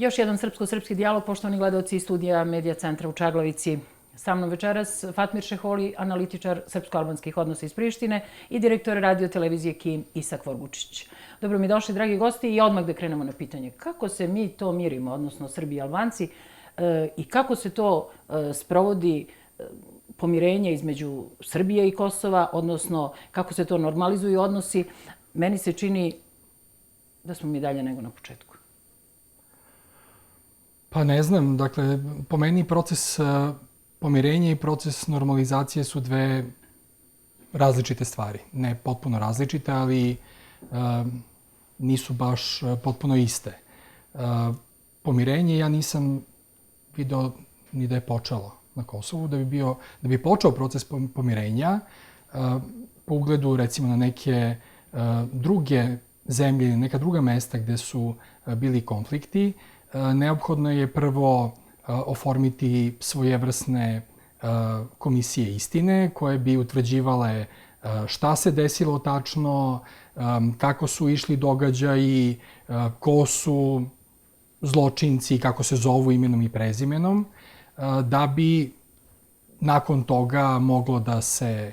Još jedan srpsko-srpski dijalog, poštovani gledaoci studija Medija centra u Čaglavici. Sa mnom večeras Fatmir Šeholi, analitičar srpsko-albanskih odnosa iz Prištine i direktor radio televizije KIM Isak Vorgučić. Dobro mi došli, dragi gosti, i odmah da krenemo na pitanje. Kako se mi to mirimo, odnosno Srbi i Albanci, i kako se to sprovodi pomirenje između Srbije i Kosova, odnosno kako se to normalizuju odnosi? Meni se čini da smo mi dalje nego na početku. Pa ne znam, dakle, po meni proces pomirenja i proces normalizacije su dve različite stvari. Ne potpuno različite, ali nisu baš potpuno iste. Pomirenje ja nisam video ni da je počelo na Kosovu. Da bi počeo proces pomirenja, po ugledu recimo na neke druge zemlje ili neka druga mesta gde su bili konflikti, neophodno je prvo oformiti svojevrsne komisije istine koje bi utvrđivale šta se desilo tačno, kako su išli događaji, ko su zločinci, kako se zovu imenom i prezimenom, da bi nakon toga moglo da se,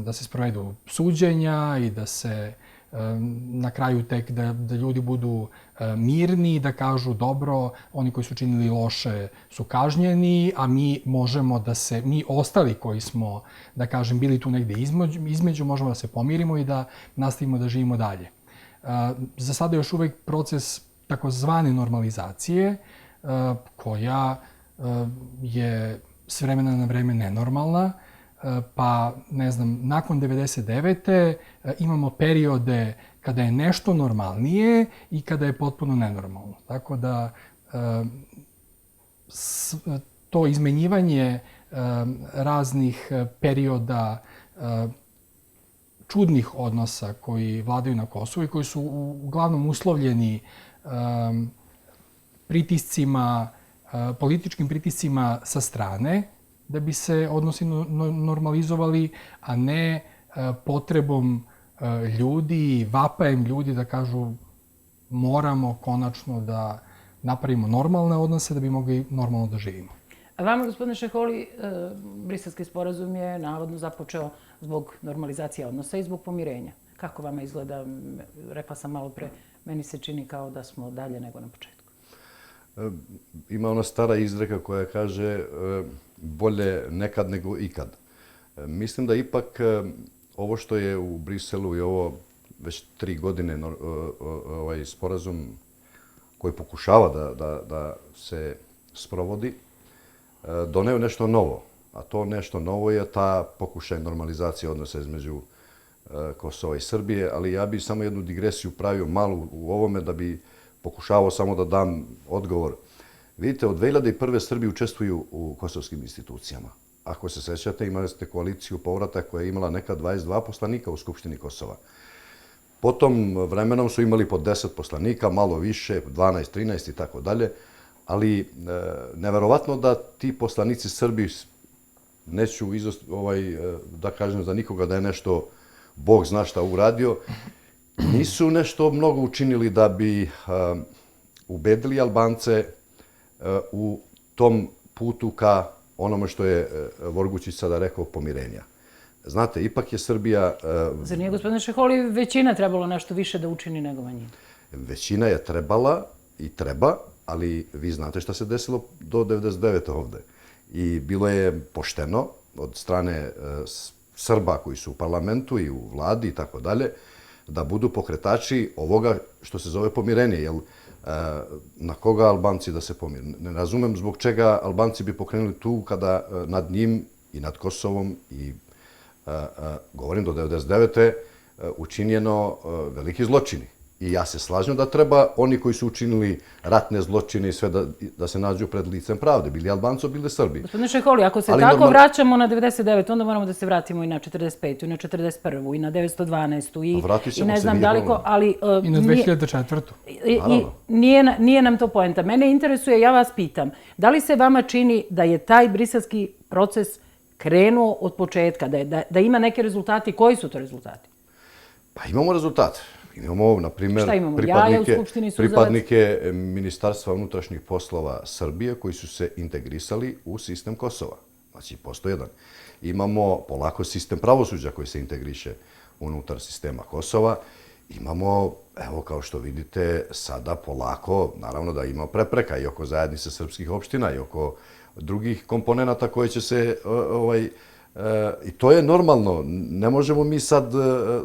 da se sprovedu suđenja i da se na kraju tek da ljudi budu mirni, da kažu dobro, oni koji su činili loše su kažnjeni, a mi možemo mi ostali koji smo, da kažem, bili tu negde između, možemo da se pomirimo i da nastavimo da živimo dalje. Za sada još uvek proces takozvane normalizacije, koja je s vremena na vreme nenormalna, pa, ne znam, nakon 99. imamo periode kada je nešto normalnije i kada je potpuno nenormalno. Tako da to izmenjivanje raznih perioda čudnih odnosa koji vladaju na Kosovu i koji su uglavnom uslovljeni pritiscima, političkim pritiscima sa strane, da bi se odnosi normalizovali, a ne potrebom ljudi, vapajem ljudi da kažu moramo konačno da napravimo normalne odnose da bi mogli normalno da živimo. A vama, gospodine Šeholi, Briselski sporazum je navodno započeo zbog normalizacije odnosa i zbog pomirenja. Kako vama izgleda? Rekla sam malo pre, meni se čini kao da smo dalje nego na početku. Ima ona stara izreka koja kaže bolje nekad nego ikad. Mislim da ipak ovo što je u Briselu i ovo već 3 godine ovaj sporazum koji pokušava da se sprovodi, doneo nešto novo. A to nešto novo je ta pokušaj normalizacije odnosa između Kosova i Srbije, ali ja bih samo jednu digresiju pravio malu u ovome da bi pokušavao samo da dam odgovor. Vidite, od 2001. Srbi učestvuju u kosovskim institucijama. Ako se sećate, imali ste koaliciju Povratak koja je imala nekad 22 poslanika u Skupštini Kosova. Potom vremenom su imali po 10 poslanika, malo više, 12, 13 i tako dalje, ali neverovatno da ti poslanici Srbi, neću da kažem za nikoga da je nešto Bog zna šta uradio, nisu nešto mnogo učinili da bi ubedili Albance u tom putu ka onome što je Vorgučić sada rekao, pomirenja. Znate, ipak je Srbija... Zar nije, gospodine Šeholi, većina trebalo nešto više da učini nego manjina? Većina je trebala i treba, ali vi znate šta se desilo do 99. ovde. I bilo je pošteno od strane Srba koji su u parlamentu i u vladi i tako dalje, da budu pokretači ovoga što se zove pomirenje. Jer na koga Albanci da se pomire? Ne razumem zbog čega Albanci bi pokrenuli tu kada nad njim i nad Kosovom i govorim do 99. učinjeno veliki zločini. I ja se slažem da treba oni koji su učinili ratne zločine i sve da se nađu pred licem pravde. Bili Albanci, bili Srbi. Gospodine Šeholi, ako se tako vraćamo na 99, onda moramo da se vratimo i na 45, i na 41, i na 912, i ne znam daliko, ali... I na 2004. I nije nam to poenta. Mene interesuje, ja vas pitam, da li se vama čini da je taj briselski proces krenuo od početka, da ima neke rezultati? Koji su to rezultati? Pa imamo rezultate. Imamo, na primjer, Šta imamo? Jaja u Skupštini, Suzovac? pripadnike Ministarstva unutrašnjih poslova Srbije koji su se integrisali u sistem Kosova. Znači, postoji jedan. Imamo polako sistem pravosuđa koji se integriše unutar sistema Kosova. Imamo, evo kao što vidite, sada polako, naravno da ima prepreka i oko zajednice srpskih opština i oko drugih komponenata koje će se, i to je normalno. Ne možemo mi sad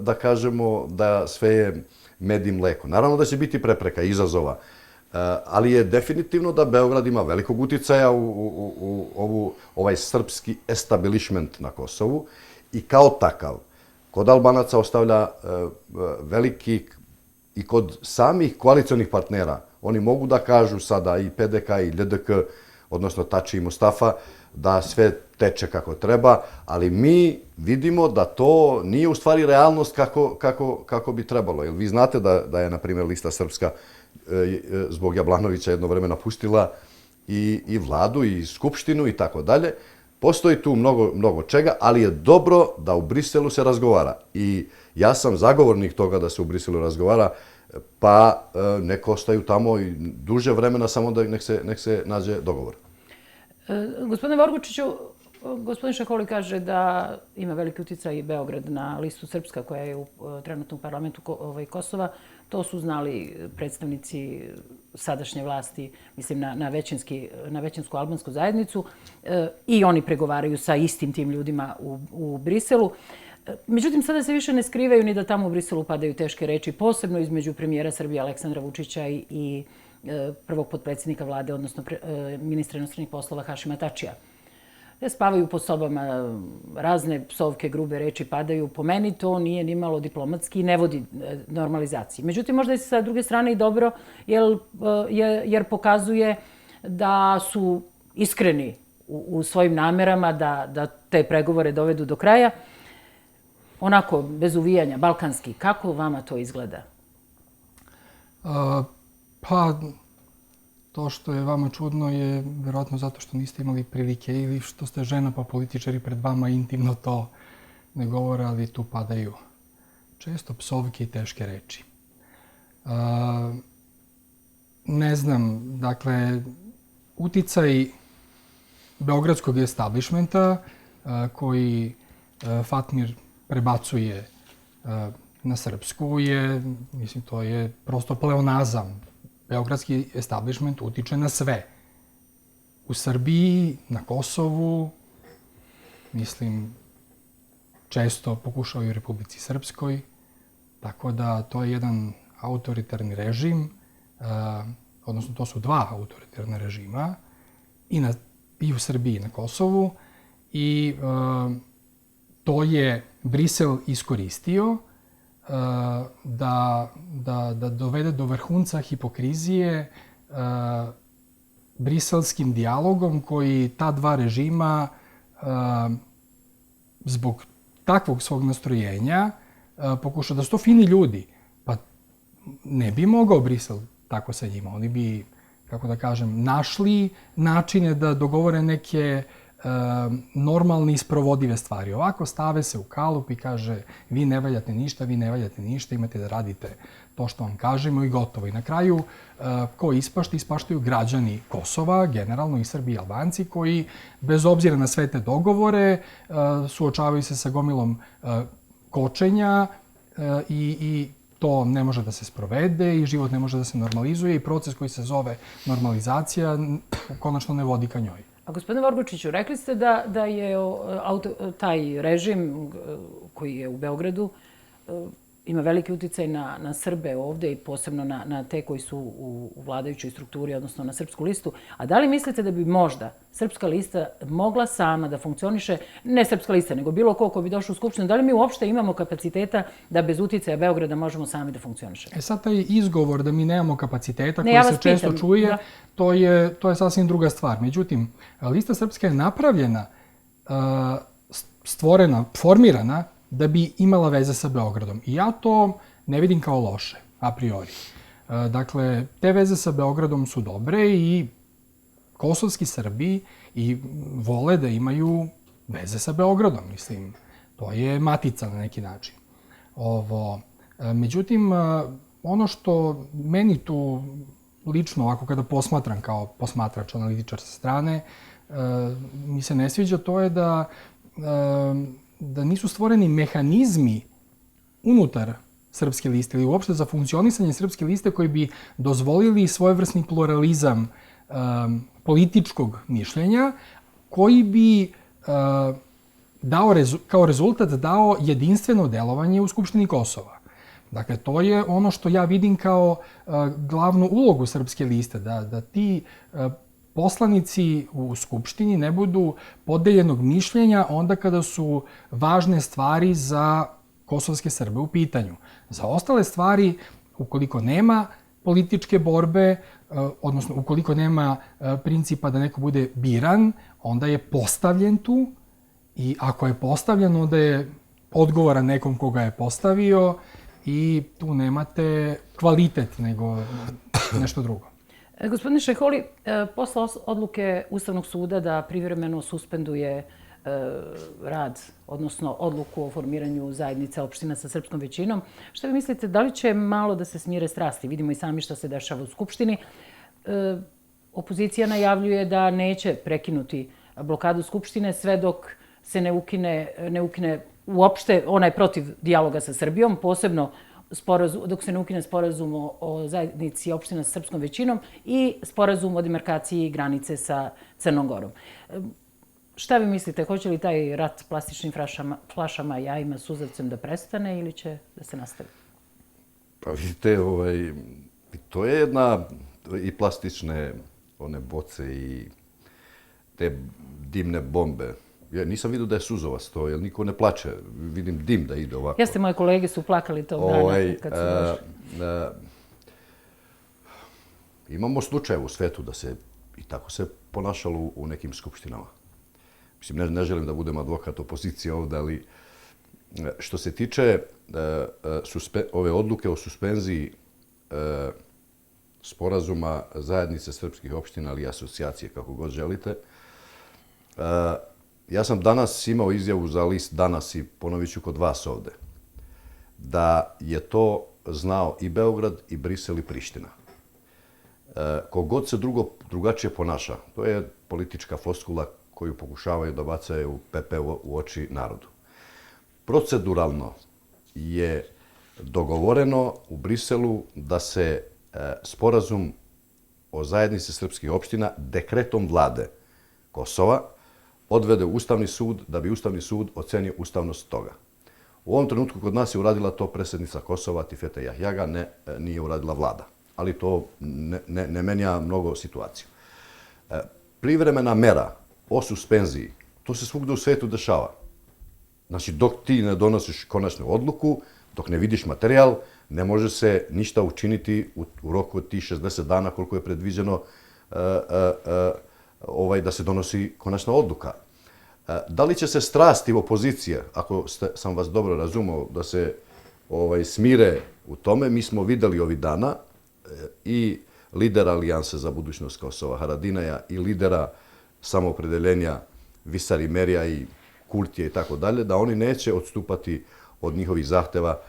da kažemo da sve je med i mleko. Naravno da će biti prepreka, izazova, ali je definitivno da Beograd ima velikog uticaja u ovaj srpski establishment na Kosovu i kao takav kod Albanaca ostavlja veliki i kod samih koalicionih partnera. Oni mogu da kažu sada i PDK i LDK, odnosno Tači i Mustafa, da sve teče kako treba, ali mi vidimo da to nije u stvari realnost kako bi trebalo. Jer vi znate da je, na primjer, Lista Srpska zbog Jablanovića jedno vreme napustila i vladu i skupštinu i tako dalje. Postoji tu mnogo čega, ali je dobro da u Briselu se razgovara. I ja sam zagovornik toga da se u Briselu razgovara, pa neko ostaju tamo i duže vremena samo da nek se nađe dogovor. Gospodine Vorgučiću, gospodin Šeholi kaže da ima veliki uticaj i Beograd na listu Srpska koja je u trenutnom parlamentu Kosova. To su znali predstavnici sadašnje vlasti, mislim na većinsku albansku zajednicu, i oni pregovaraju sa istim tim ljudima u Briselu. Međutim, sada se više ne skrivaju ni da tamo u Briselu padaju teške reči, posebno između premijera Srbije Aleksandra Vučića i prvog potpredsjednika vlade, odnosno ministra inostranih poslova Hašima Tačija. Spavaju po sobama, razne psovke, grube reči padaju. Po meni to nije ni malo diplomatski i ne vodi normalizaciji. Međutim, možda je sa druge strane i dobro, jer pokazuje da su iskreni u svojim namerama da te pregovore dovedu do kraja. Onako, bez uvijanja, balkanski. Kako vama to izgleda? Pa, to što je vama čudno je verovatno zato što niste imali prilike ili što ste žena pa političari pred vama intimno to ne govore, ali tu padaju često psovke i teške reči. Ne znam, dakle, uticaj beogradskog establishmenta koji Fatmir prebacuje na srpsku je, mislim, to je prosto pleonazam. Beogradski establishment utiče na sve. U Srbiji, na Kosovu, mislim, često pokušao i u Republici Srpskoj, tako da to je jedan autoritarni režim, odnosno to su dva autoritarna režima, i u Srbiji i na Kosovu, i to je Brisel iskoristio da dovede do vrhunca hipokrizije briselskim dijalogom koji ta dva režima zbog takvog svog nastrojenja pokušao da su to fini ljudi. Pa ne bi mogao Brisel tako sa njima. Oni bi, kako da kažem, našli načine da dogovore neke normalne i sprovodive stvari. Ovako stave se u kalup i kaže vi ne valjate ništa, imate da radite to što vam kažemo i gotovo. I na kraju, ko ispaštaju građani Kosova, generalno i Srbi i Albanci, koji bez obzira na sve te dogovore suočavaju se sa gomilom kočenja i to ne može da se sprovede i život ne može da se normalizuje i proces koji se zove normalizacija konačno ne vodi ka njoj. A gospodine Vorgučiću, rekli ste da je taj režim koji je u Beogradu ima veliki uticaj na Srbe ovde i posebno na te koji su u vladajućoj strukturi, odnosno na srpsku listu. A da li mislite da bi možda srpska lista mogla sama da funkcioniše, ne srpska lista, nego bilo ko bi došao u Skupštinu, da li mi uopšte imamo kapaciteta da bez uticaja Beograda možemo sami da funkcionišemo? Sad taj izgovor da mi nemamo kapaciteta koji se često čuje, to je sasvim druga stvar. Međutim, lista srpska je napravljena, stvorena, formirana da bi imala veze sa Beogradom. I ja to ne vidim kao loše, a priori. Dakle, te veze sa Beogradom su dobre i kosovski Srbi i vole da imaju veze sa Beogradom. Mislim, to je matica na neki način. Međutim, ono što meni tu lično, ovako kada posmatram kao posmatrač, analitičar sa strane, mi se ne sviđa, to je da nisu stvoreni mehanizmi unutar Srpske liste ili uopšte za funkcionisanje Srpske liste koji bi dozvolili svojevrsni pluralizam političkog mišljenja koji bi kao rezultat dao jedinstveno delovanje u Skupštini Kosova. Dakle, to je ono što ja vidim kao glavnu ulogu Srpske liste, da ti poslanici u Skupštini ne budu podeljenog mišljenja onda kada su važne stvari za kosovske Srbe u pitanju. Za ostale stvari, ukoliko nema političke borbe, odnosno ukoliko nema principa da neko bude biran, onda je postavljen tu i ako je postavljen, onda je odgovoran nekom koga je postavio i tu nemate kvalitet, nego nešto drugo. Gospodine Šeholi, posle odluke Ustavnog suda da privremeno suspenduje rad, odnosno odluku o formiranju zajednice opština sa srpskom većinom, šta vi mislite, da li će malo da se smire strasti? Vidimo i sami šta se dešava u Skupštini. Opozicija najavljuje da neće prekinuti blokadu Skupštine sve dok se ne ukine uopšte, ona je protiv dijaloga sa Srbijom, posebno dok se ne ukine sporazum o zajednici opština sa srpskom većinom i sporazum o demarkaciji granice sa Crnom Gorom. Šta vi mislite, hoće li taj rat plastičnim flašama, jajima, suzavcem da prestane ili će da se nastavi? Pa vidite, to je jedna i plastične one boce i te dimne bombe. Ja nisam vidio da je suzovac to, jer niko ne plače. Vidim dim da ide ovako. Jeste, moje kolege su plakali tog dana kad su došli. Imamo slučaje u svetu da se i tako se ponašalo u nekim skupštinama. Mislim, ne želim da budem advokat opozicije ovdje, ali što se tiče ove odluke o suspenziji sporazuma zajednice srpskih opština ili asocijacije, kako god želite, ja sam danas imao izjavu za list Danas i ponovit ću kod vas ovde, da je to znao i Beograd, i Brisel, i Priština. Kogod se drugačije ponaša, to je politička floskula koju pokušavaju da bacaju pepe u oči narodu. Proceduralno je dogovoreno u Briselu da se sporazum o zajednici srpskih opština dekretom vlade Kosova odvede u Ustavni sud, da bi Ustavni sud ocenio ustavnost toga. U ovom trenutku kod nas je uradila to predsjednica Kosova, Tifete Jahjaga, nije uradila vlada. Ali to ne menja mnogo situaciju. Privremena mera o suspenziji, to se svugde u svetu dešava. Znači, dok ti ne donosiš konačnu odluku, dok ne vidiš materijal, ne može se ništa učiniti u roku od tih 60 dana koliko je predviđeno da se donosi konačna odluka. Da li će se strasti opozicije, ako sam vas dobro razumao, da se smire u tome, mi smo videli ovih dana i lidera Alijanse za budućnost Kosova, Haradinaja, i lidera samoopredeljenja Visari Merija i Kurtije i tako dalje, da oni neće odstupati od njihovih zahteva,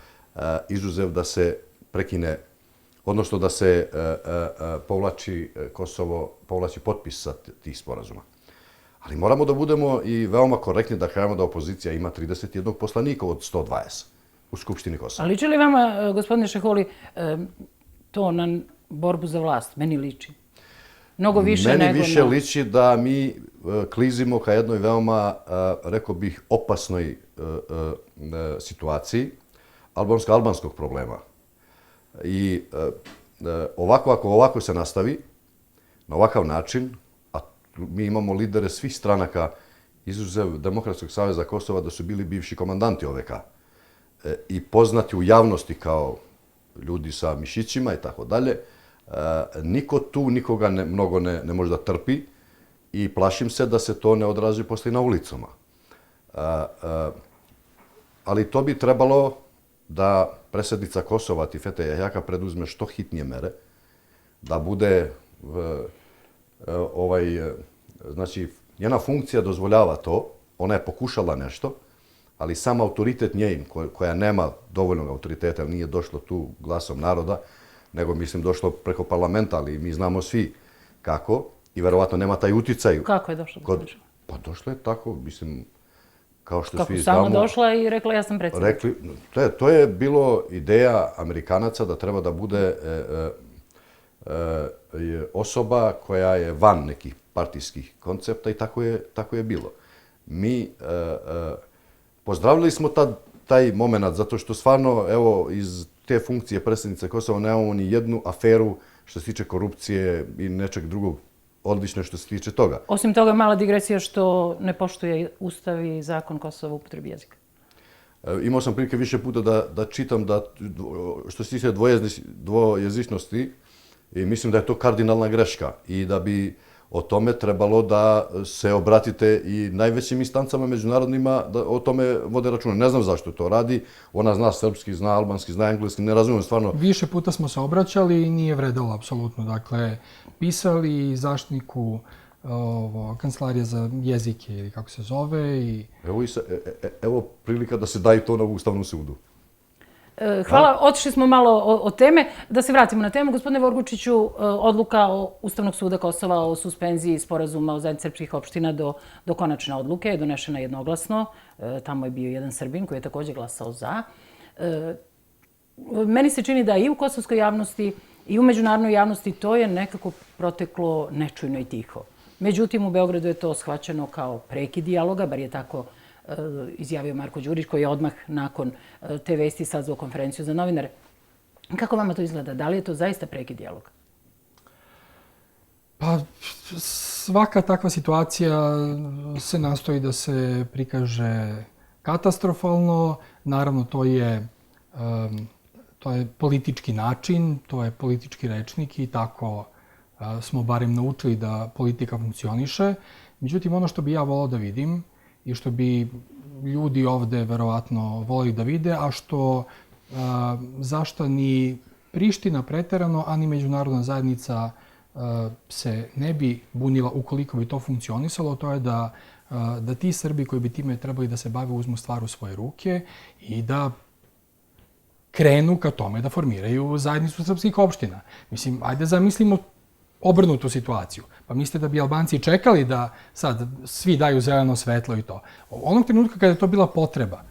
izuzev da se prekine, odnosno da se povlači Kosovo, povlači potpis sa tih sporazuma. Ali moramo da budemo i veoma korektni da kažemo da opozicija ima 31 poslanika od 120 u Skupštini Kosova. A liči li vama, gospodine Šeholi, to na borbu za vlast? Meni liči. Mnogo više nego na... Meni više liči da mi klizimo ka jednoj veoma, rekao bih, opasnoj situaciji albanskog problema. I ako ovako se nastavi, na ovakav način, a mi imamo lidere svih stranaka, izuzev Demokratskog saveza Kosova, da su bili bivši komandanti OVK i poznati u javnosti kao ljudi sa mišićima i tako dalje, niko tu nikoga mnogo ne može da trpi i plašim se da se to ne odrazi posle na ulicama. Ali to bi trebalo da predsjednica Kosova, Tifete Jahjaka, preduzme što hitnije mere, da bude, znači, njena funkcija dozvoljava to, ona je pokušala nešto, ali sam autoritet njejin, koja nema dovoljnog autoriteta, nije došlo tu glasom naroda, nego mislim došlo preko parlamenta, ali mi znamo svi kako i verovatno nema taj uticaj. Kako je došlo? Pa došlo je tako, mislim, kao što Kako svi znamo. sama došla i rekla ja sam predsjednik. To je bilo ideja Amerikanaca da treba da bude osoba koja je van nekih partijskih koncepta i tako je bilo. Mi pozdravili smo taj moment zato što stvarno, evo, iz te funkcije predsjednice Kosova nemamo ni jednu aferu što se tiče korupcije i nečeg drugog odlično što se tiče toga. Osim toga, mala digresija što ne poštuje Ustav i zakon Kosova u upotrebi jezika. Imao sam prilike više puta da čitam što se tiče dvojezičnosti i mislim da je to kardinalna greška i da bi o tome trebalo da se obratite i najvećim instancama međunarodnima da o tome vode računa. Ne znam zašto to radi. Ona zna srpski, zna albanski, zna engleski, ne razumijem stvarno. Više puta smo se obraćali i nije vredalo apsolutno. Dakle, pisali zaštitniku Kancelarije za jezike ili kako se zove i... Evo prilika da se daje to na Ustavnom sudu. Hvala, otišli smo malo od teme. Da se vratimo na temu. Gospodine Vorgučiću, odluka Ustavnog suda Kosova o suspenziji sporazuma o zajednici srpskih opština do konačne odluke je donešena jednoglasno. Tamo je bio jedan Srbin koji je također glasao za. Meni se čini da i u kosovskoj javnosti i u međunarodnoj javnosti to je nekako proteklo nečujno i tiho. Međutim, u Beogradu je to shvaćeno kao prekid dijaloga, bar je tako izjavio Marko Đurić, koji je odmah nakon te vesti sazvao konferenciju za novinare. Kako vama to izgleda? Da li je to zaista prekid dijaloga? Pa, svaka takva situacija se nastoji da se prikaže katastrofalno. Naravno, to je politički način, to je politički rečnik i tako smo barem naučili da politika funkcioniše. Međutim, ono što bi ja volao da vidim i što bi ljudi ovde verovatno voleli da vide, a što zašto ni Priština preterano, a ni međunarodna zajednica se ne bi bunila ukoliko bi to funkcionisalo, to je da ti Srbi koji bi time trebali da se bave uzmu stvar u svoje ruke i da krenu ka tome da formiraju zajednicu srpskih opština. Mislim, ajde zamislimo obrnutu situaciju. Pa mislite da bi Albanci čekali da sad svi daju zeleno svetlo i to. Onog trenutka kada je to bila potreba,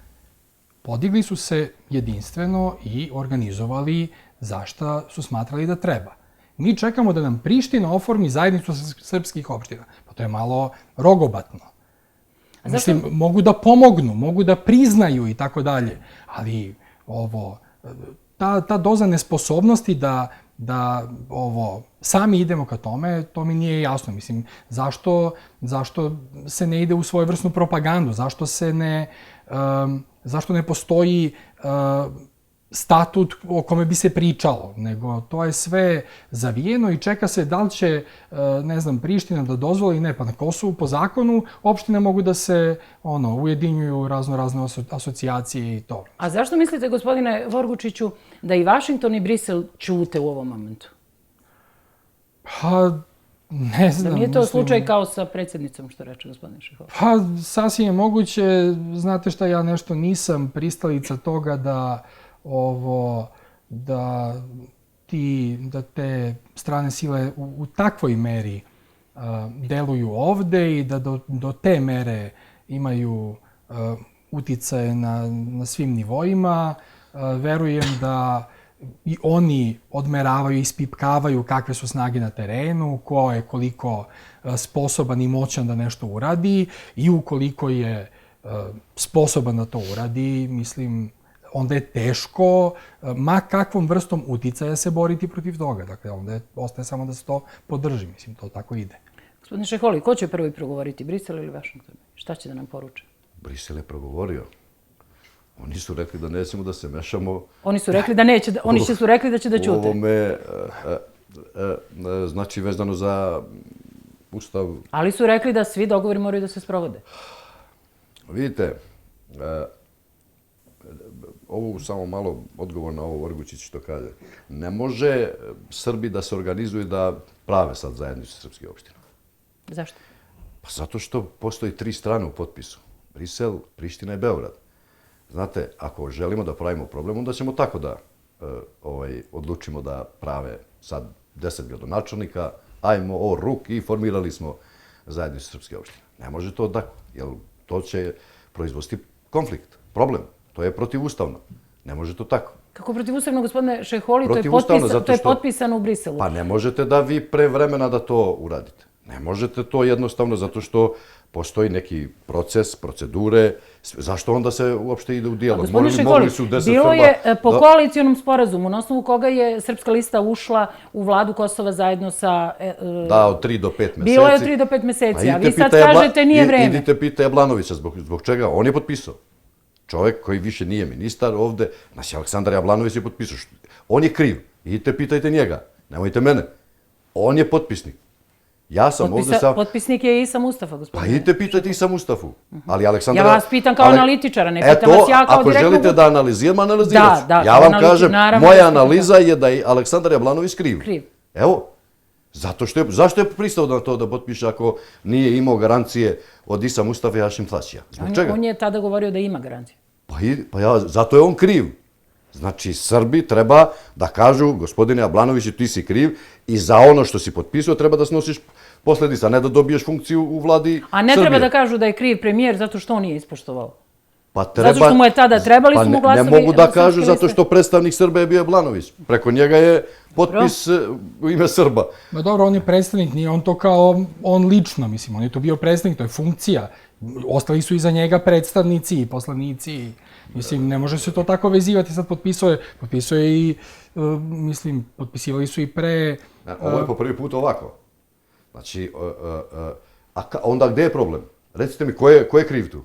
podigli su se jedinstveno i organizovali za šta su smatrali da treba. Mi čekamo da nam Priština oformi zajednicu srpskih opština. Pa to je malo rogobatno. Mislim, mogu da pomognu, mogu da priznaju i tako dalje, ali ta doza nesposobnosti da sami idemo ka tome, to mi nije jasno. Mislim, zašto se ne ide u svojevrsnu propagandu? Zašto ne postoji statut o kome bi se pričalo? Nego to je sve zavijeno i čeka se da li će, ne znam, Priština da dozvoli, ne, pa na Kosovu po zakonu opštine mogu da se ujedinjuju razne asocijacije i to. A zašto mislite, gospodine Vorgučiću, da i Vašington i Brisel ćute u ovom momentu? Pa, ne znam. Da nije to slučaj kao sa predsjednicom, što reče gospodin Šehović? Pa, sasvim je moguće. Znate šta, ja nešto nisam pristalica toga da te strane sile u takvoj meri deluju ovde i da do te mere imaju uticaje na svim nivoima. Verujem da i oni odmeravaju i ispipkavaju kakve su snage na terenu, ko je koliko sposoban i moćan da nešto uradi i ukoliko je sposoban da to uradi, mislim, onda je teško ma kakvom vrstom uticaja se boriti protiv toga. Dakle, onda ostaje samo da se to podrži. Mislim, to tako ide. Gospodin Šeholi, ko će prvi progovoriti, Brisel ili Vašington? Šta će da nam poruče? Brisel je progovorio. Oni su rekli da nećemo da se mešamo. Oni su rekli da neće, oni su rekli da će da ćute. U ovome, znači vezano za Ustav. Ali su rekli da svi dogovori moraju da se sprovode. Vidite, ovo samo malo odgovor na ovo Vorgučić što kaže. Ne može Srbi da se organizuju da prave sad zajednicu srpskih opština. Zašto? Pa zato što postoji 3 strane u potpisu. Brisel, Priština i Beograd. Znate, ako želimo da pravimo problem, onda ćemo tako da odlučimo da prave sad 10 gradonačelnika, ajmo o ruk i formirali smo zajednicu srpske opštine. Ne može to tako, jer to će proizvesti konflikt, problem. To je protivustavno. Ne može to tako. Kako protivustavno, gospodine Šeholi, Protivustavno, to je potpisano u Briselu. Pa ne možete da vi pre vremena da to uradite. Ne možete to jednostavno zato što postoji neki proces, procedure. Zašto onda se uopšte ide u dijalog? Gospodine Šeholi, bilo je po koalicijonom sporazumu, na osnovu koga je Srpska lista ušla u vladu Kosova zajedno sa... Da, od 3 do 5 meseci. Bilo je od 3 do 5 meseci, a vi sad kažete nije vreme. Idite pita Jablanovića zbog čega. On je potpisao. Čovjek koji više nije ministar ovde, znači Aleksandar Jablanović je potpisao. On je kriv. Idite pitajte njega. Nemojte mene. On je potpisnik. Ja sam ovde sam... Potpisnik je Isa Mustafa, Pa gospodine. idite pitajte Isa Mustafu. Ali Aleksandar... Ja vas pitam kao analitičara, ne pitam vas ja kao direktno... Ako želite da analiziram, analizirat ću. Da, Ja vam kažem, moja analiza je da je Aleksandar Jablanović kriv. Evo, zašto je pristao na to da potpiše ako nije imao garancije od Isa Mustafa i Hašim Tačija? Zbog čega? On je tada govorio da ima garancije. Zato je on kriv. Znači, Srbi treba da kažu, gospodine Jablanoviću, ti si kriv i za ono što si potpisao treba da snosiš posledice, a ne da dobiješ funkciju u vladi Srbije. A ne treba da kažu da je kriv premijer zato što on nije ispoštovao. Zato što mu je tada trebali, su mu glasali... Ne mogu da kažu zato što predstavnik Srba je bio Jablanović. Preko njega je potpis u ime Srba. No dobro, on je predstavnik, nije on to kao on lično, mislim, on je to bio predstavnik, to je funkcija. Ostali su iza njega predstavnici i poslanici. Mislim, ne može se to tako vezivati. Sad potpisao je i, mislim, potpisivali su i pre... Ovo je po prvi put ovako. Znači, onda gde je problem? Recite mi, ko je kriv tu?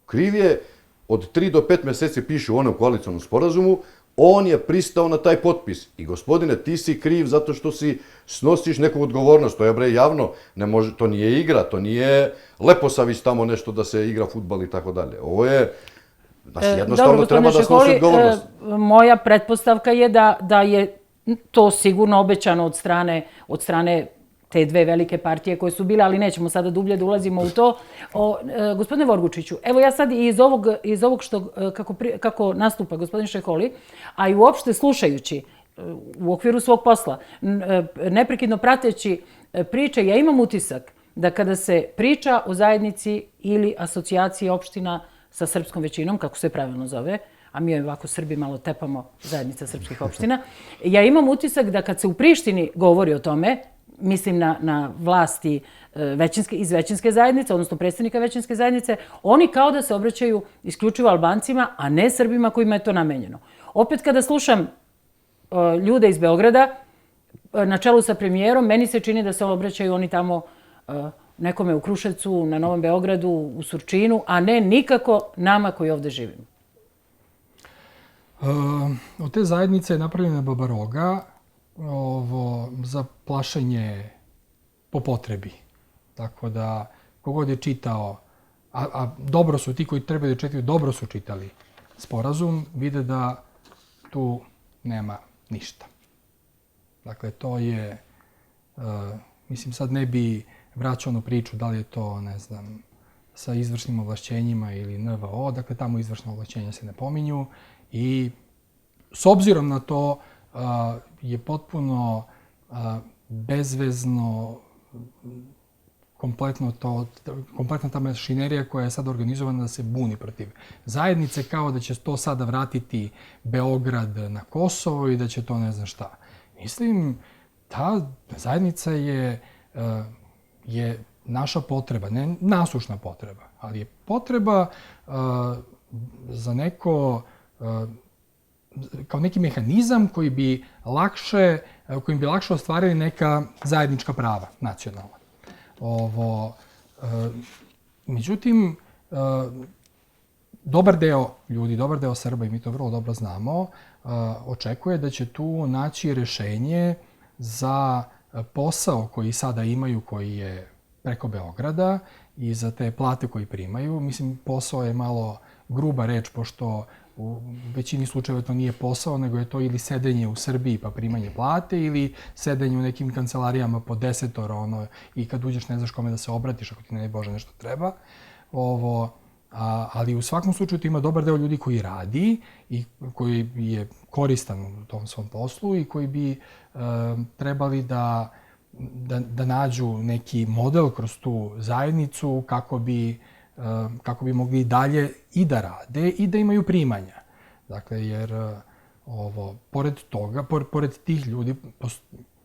Kriv je od 3 do 5 meseci piše u onom koalicionom sporazumu, on je pristao na taj potpis. I gospodine, ti si kriv zato što snosiš neku odgovornost. To je bre javno, to nije igra, to nije Leposavić tamo nešto da se igra fudbal i tako dalje. Ovo je... Znači, jednostavno treba da snosi odgovornost. Moja pretpostavka je da je to sigurno obećano od strane te dve velike partije koje su bile, ali nećemo sada dublje da ulazimo u to. Gospodine Vorgučiću, evo ja sad iz ovog kako nastupa gospodin Šeholi, a i uopšte slušajući u okviru svog posla, neprekidno prateći priče, ja imam utisak da kada se priča o zajednici ili asocijaciji opština sa srpskom većinom, kako se pravilno zove, a mi ovako Srbi malo tepamo zajednica srpskih opština, ja imam utisak da kad se u Prištini govori o tome, mislim na vlasti iz većinske zajednice, odnosno predstavnika većinske zajednice, oni kao da se obraćaju isključivo Albancima, a ne Srbima kojima je to namenjeno. Opet kada slušam ljude iz Beograda, na čelu sa premijerom, meni se čini da se obraćaju oni tamo nekome u Kruševcu, na Novom Beogradu, u Surčinu, a ne nikako nama koji ovde živimo. Od te zajednice je napravljena babaroga za plašenje po potrebi. Tako da, kogod je čitao, a dobro su ti koji trebaju da čitaju, dobro su čitali sporazum, vide da tu nema ništa. Dakle, to je, mislim, sad ne bi vraćao onu priču da li je to, ne znam, sa izvršnim ovlašćenjima ili NVO, dakle, tamo izvršna ovlašćenja se ne pominju i s obzirom na to je potpuno bezvezno kompletna ta mašinerija koja je sad organizovana da se buni protiv zajednice, kao da će to sada vratiti Beograd na Kosovo i da će to ne znam šta. Mislim, ta zajednica je naša potreba, ne nasušna potreba, ali je potreba za kao neki mehanizam kojim bi lakše ostvarili neka zajednička prava nacionalna. Međutim, dobar deo ljudi, dobar deo Srba, i mi to vrlo dobro znamo, očekuje da će tu naći rešenje za posao koji sada imaju, koji je preko Beograda i za te plate koje primaju. Mislim, posao je malo gruba reč, pošto u većini slučajeva to nije posao, nego je to ili sedenje u Srbiji pa primanje plate ili sedenje u nekim kancelarijama po 10 i kad uđeš ne znaš kome da se obratiš ako ti ne Bože nešto treba. Ali u svakom slučaju tu ima dobar deo ljudi koji radi i koji je koristan u tom svom poslu i koji bi trebali da nađu neki model kroz tu zajednicu kako bi mogli dalje i da rade i da imaju primanja. Dakle, jer pored toga, pored tih ljudi,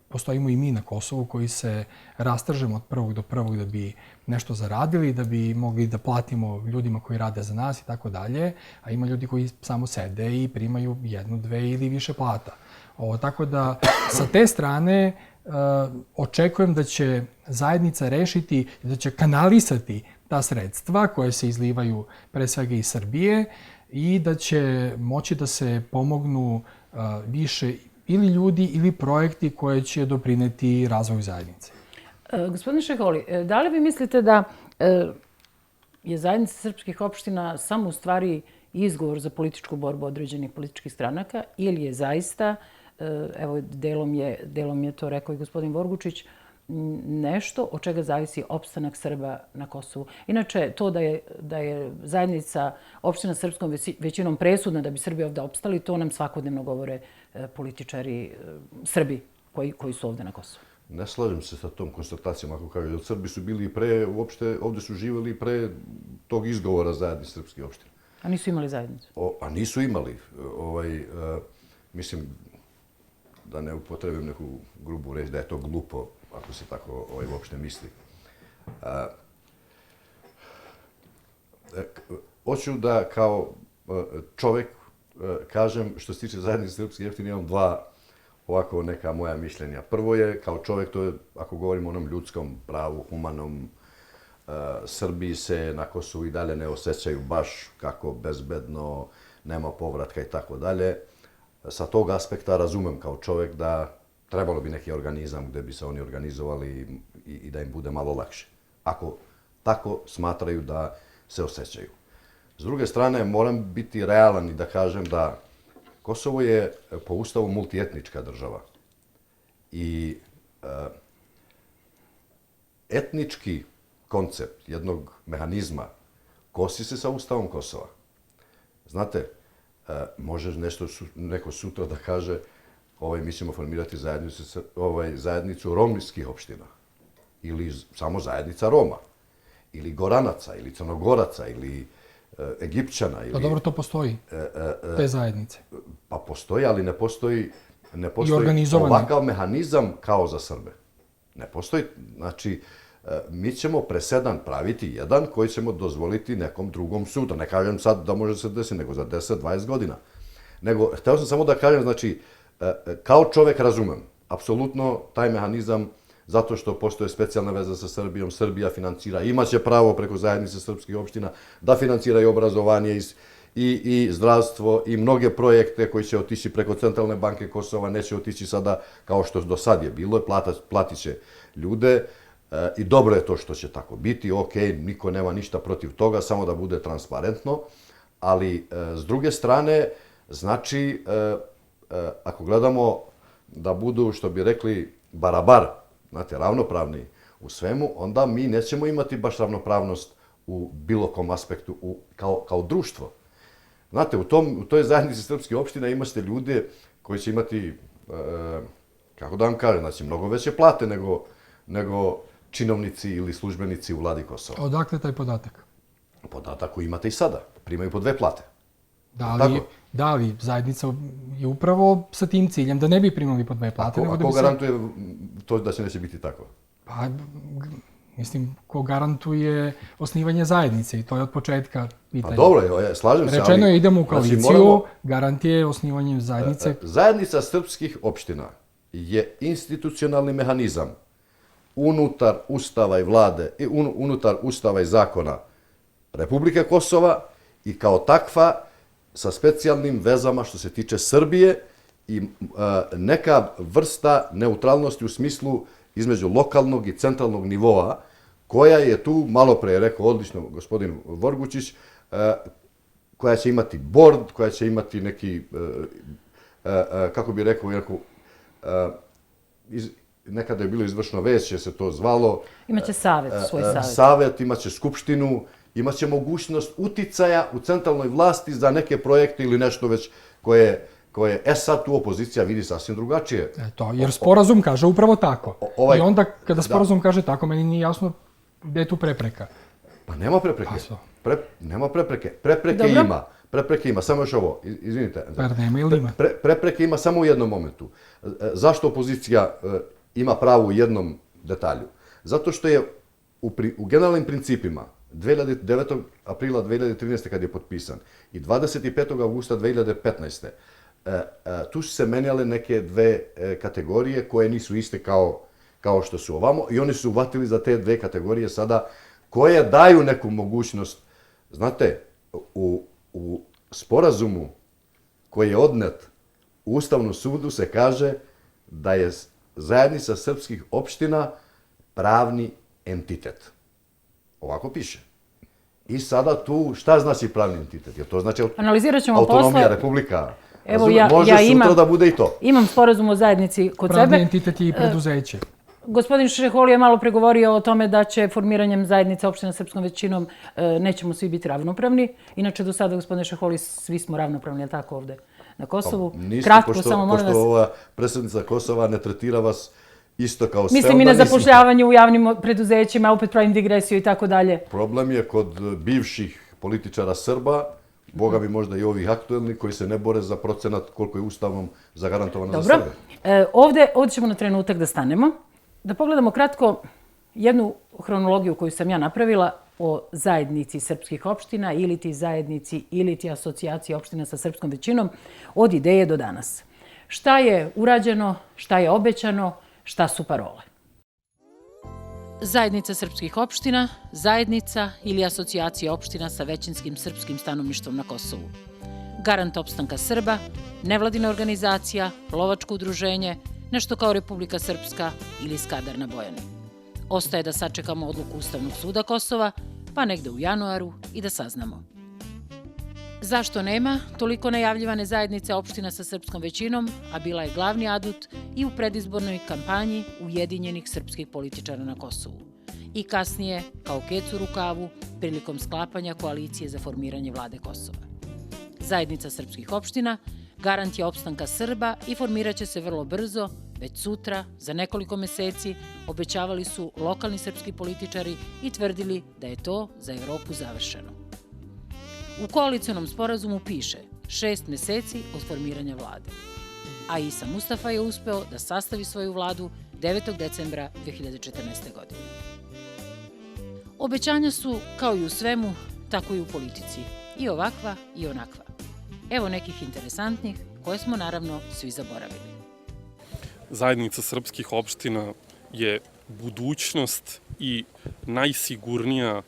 postojimo i mi na Kosovu koji se rastržemo od prvog do prvog da bi nešto zaradili, da bi mogli da platimo ljudima koji rade za nas i tako dalje, a ima ljudi koji samo sede i primaju 1, 2 ili više plata. Tako da, sa te strane, očekujem da će zajednica rešiti, da će kanalisati ta sredstva koje se izlivaju pre svega iz Srbije i da će moći da se pomognu više ili ljudi ili projekti koje će doprineti razvoju zajednice. Gospodine Šeholi, da li vi mislite da je zajednica srpskih opština samo u stvari izgovor za političku borbu određenih političkih stranaka ili je zaista, evo delom je to rekao i gospodin Vorgučić, nešto od čega zavisi opstanak Srba na Kosovu. Inače, to da je zajednica opština srpskom većinom presudna da bi Srbi ovde opstali, to nam svakodnevno govore političari Srbi koji su ovde na Kosovu. Ne slažem se sa tom konstatacijom, ako kažem, jer Srbi su bili pre, uopšte ovde su živjeli pre tog izgovora zajednice srpskih opština. A nisu imali zajednicu? A nisu imali. Mislim, da ne upotrebim neku grubu reč, da je to glupo, ako se tako uopšte misli. Hoću da kao čovek kažem, što se tiče zajednice srpskih opština, imam dva ovako neka moja mišljenja. Prvo je, kao čovek, to je, ako govorimo o onom ljudskom pravu, humanom, Srbiji se na Kosovu i dalje ne osjećaju baš kako bezbedno, nema povratka i tako dalje. Sa tog aspekta razumem kao čovek da trebalo bi neki organizam gde bi se oni organizovali i da im bude malo lakše. Ako tako smatraju da se osjećaju. S druge strane, moram biti realan i da kažem da Kosovo je po ustavu multietnička država. I etnički koncept jednog mehanizma kosi se sa ustavom Kosova. Znate, može neko sutra da kaže mi ćemo formirati zajednicu romskih opština ili samo zajednica Roma ili Goranaca ili Crnogoraca ili Egipćana. Pa dobro, to postoji, te zajednice. Pa postoji, ali ne postoji ovakav mehanizam kao za Srbe. Ne postoji, znači, mi ćemo presedan praviti jedan koji ćemo dozvoliti nekom drugom sutra. Ne kažem sad da može se desiti, nego za 10-20 godina. Nego, hteo sam samo da kažem, znači, kao čovek razumem, apsolutno taj mehanizam, zato što postoje specijalna veza sa Srbijom, Srbija financira, imaće pravo preko zajednice srpskih opština da financira i obrazovanje i zdravstvo i mnoge projekte koji će otići preko Centralne banke Kosova, neće otići sada kao što do sad je bilo, platit će ljude i dobro je to što će tako biti, ok, niko nema ništa protiv toga, samo da bude transparentno, ali s druge strane, znači, ako gledamo da budu, što bi rekli, barabar, znate, ravnopravni u svemu, onda mi nećemo imati baš ravnopravnost u bilo kom aspektu kao društvo. Znate, u toj zajednici srpskih opština imate ljude koji će imati, kako da vam kažem, znači, mnogo veće plate nego činovnici ili službenici u vladi Kosova. Odakle taj podatak? Podatak koji imate i sada. Primaju po 2 plate. Da, ali zajednica je upravo sa tim ciljem da ne bi primali po 2 plate. A ko garantuje to da će neće biti tako? Pa, mislim, ko garantuje osnivanje zajednice i to je od početka pitanja. Pa dobro, slažem se, ali... Rečeno je idemo u koaliciju, garantije osnivanje zajednice. Zajednica srpskih opština je institucionalni mehanizam unutar Ustava i vlade, unutar Ustava i zakona Republike Kosova i kao takva sa specijalnim vezama što se tiče Srbije i neka vrsta neutralnosti u smislu između lokalnog i centralnog nivoa, koja je tu, malo pre je rekao odlično gospodin Vorgučić, koja će imati bord, koja će imati neki, kako bi rekao, nekada je bilo izvršno veće, se to zvalo. Imaće savet, svoj savet. Savet, imaće skupštinu imaće mogućnost uticaja u centralnoj vlasti za neke projekte ili nešto već koje sad tu opozicija vidi sasvim drugačije. Jer sporazum kaže upravo tako. I onda kada sporazum kaže tako, meni nije jasno gde je tu prepreka. Pa nema prepreke. Nema prepreke. Prepreke ima, samo još ovo, izvinite. Nema ili ima? Prepreke ima samo u jednom momentu. Zašto opozicija ima pravo u jednom detalju? Zato što je u generalnim principima 9. aprila 2013. kad je potpisan i 25. augusta 2015. Tu su se menjale neke dve kategorije koje nisu iste kao što su ovamo i oni su uvatili za te dve kategorije sada koje daju neku mogućnost. Znate, u sporazumu koji je odnet u Ustavnom sudu se kaže da je zajednica srpskih opština pravni entitet. Ovako piše. I sada tu, šta znači pravni entitet? Jer to znači autonomija, republika. Evo, može sutra da bude i to. Imam sporazum o zajednici kod sebe. Pravni entitet je i preduzeće. Gospodin Šeholi je malo pregovorio o tome da će formiranjem zajednice opština srpskom većinom nećemo svi biti ravnopravni. Inače, do sada, gospodine Šeholi, svi smo ravnopravni, je li tako ovde na Kosovu? Kratko, samo molim vas. Pošto ova predsjednica Kosova ne tretira vas isto kao sve. Mislim i na zapošljavanje u javnim preduzećima, opet pravim digresiju i tako dalje. Problem je kod bivših političara Srba, Boga mi možda i ovih aktuelnih, koji se ne bore za procenat koliko je Ustavom zagarantovano za Srbe. Ovde ćemo na trenutak da stanemo. Da pogledamo kratko jednu hronologiju koju sam ja napravila o zajednici srpskih opština ili ti zajednici ili ti asocijaciji opština sa srpskom većinom od ideje do danas. Šta je urađeno, šta je obećano, šta su parole? Zajednica srpskih opština, zajednica ili asocijacija opština sa većinskim srpskim stanovništvom na Kosovu. Garant opstanka Srba, nevladina organizacija, lovačko udruženje, nešto kao Republika Srpska ili Skadar na Bojani. Ostaje da sačekamo odluku Ustavnog suda Kosova, pa negde u januaru i da saznamo. Zašto nema toliko najavljivane zajednice opština sa srpskom većinom, a bila je glavni adut i u predizbornoj kampanji ujedinjenih srpskih političara na Kosovu. I kasnije, kao kec u rukavu, prilikom sklapanja koalicije za formiranje vlade Kosova. Zajednica srpskih opština garant je opstanka Srba i formirat će se vrlo brzo, već sutra, za nekoliko meseci, obećavali su lokalni srpski političari i tvrdili da je to za Evropu završeno. U koalicionom sporazumu piše 6 meseci od formiranja vlade, a Isa Mustafa je uspeo da sastavi svoju vladu 9. decembra 2014. godine. Obećanja su, kao i u svemu, tako i u politici, i ovakva i onakva. Evo nekih interesantnih koje smo naravno svi zaboravili. Zajednica srpskih opština je budućnost i najsigurnija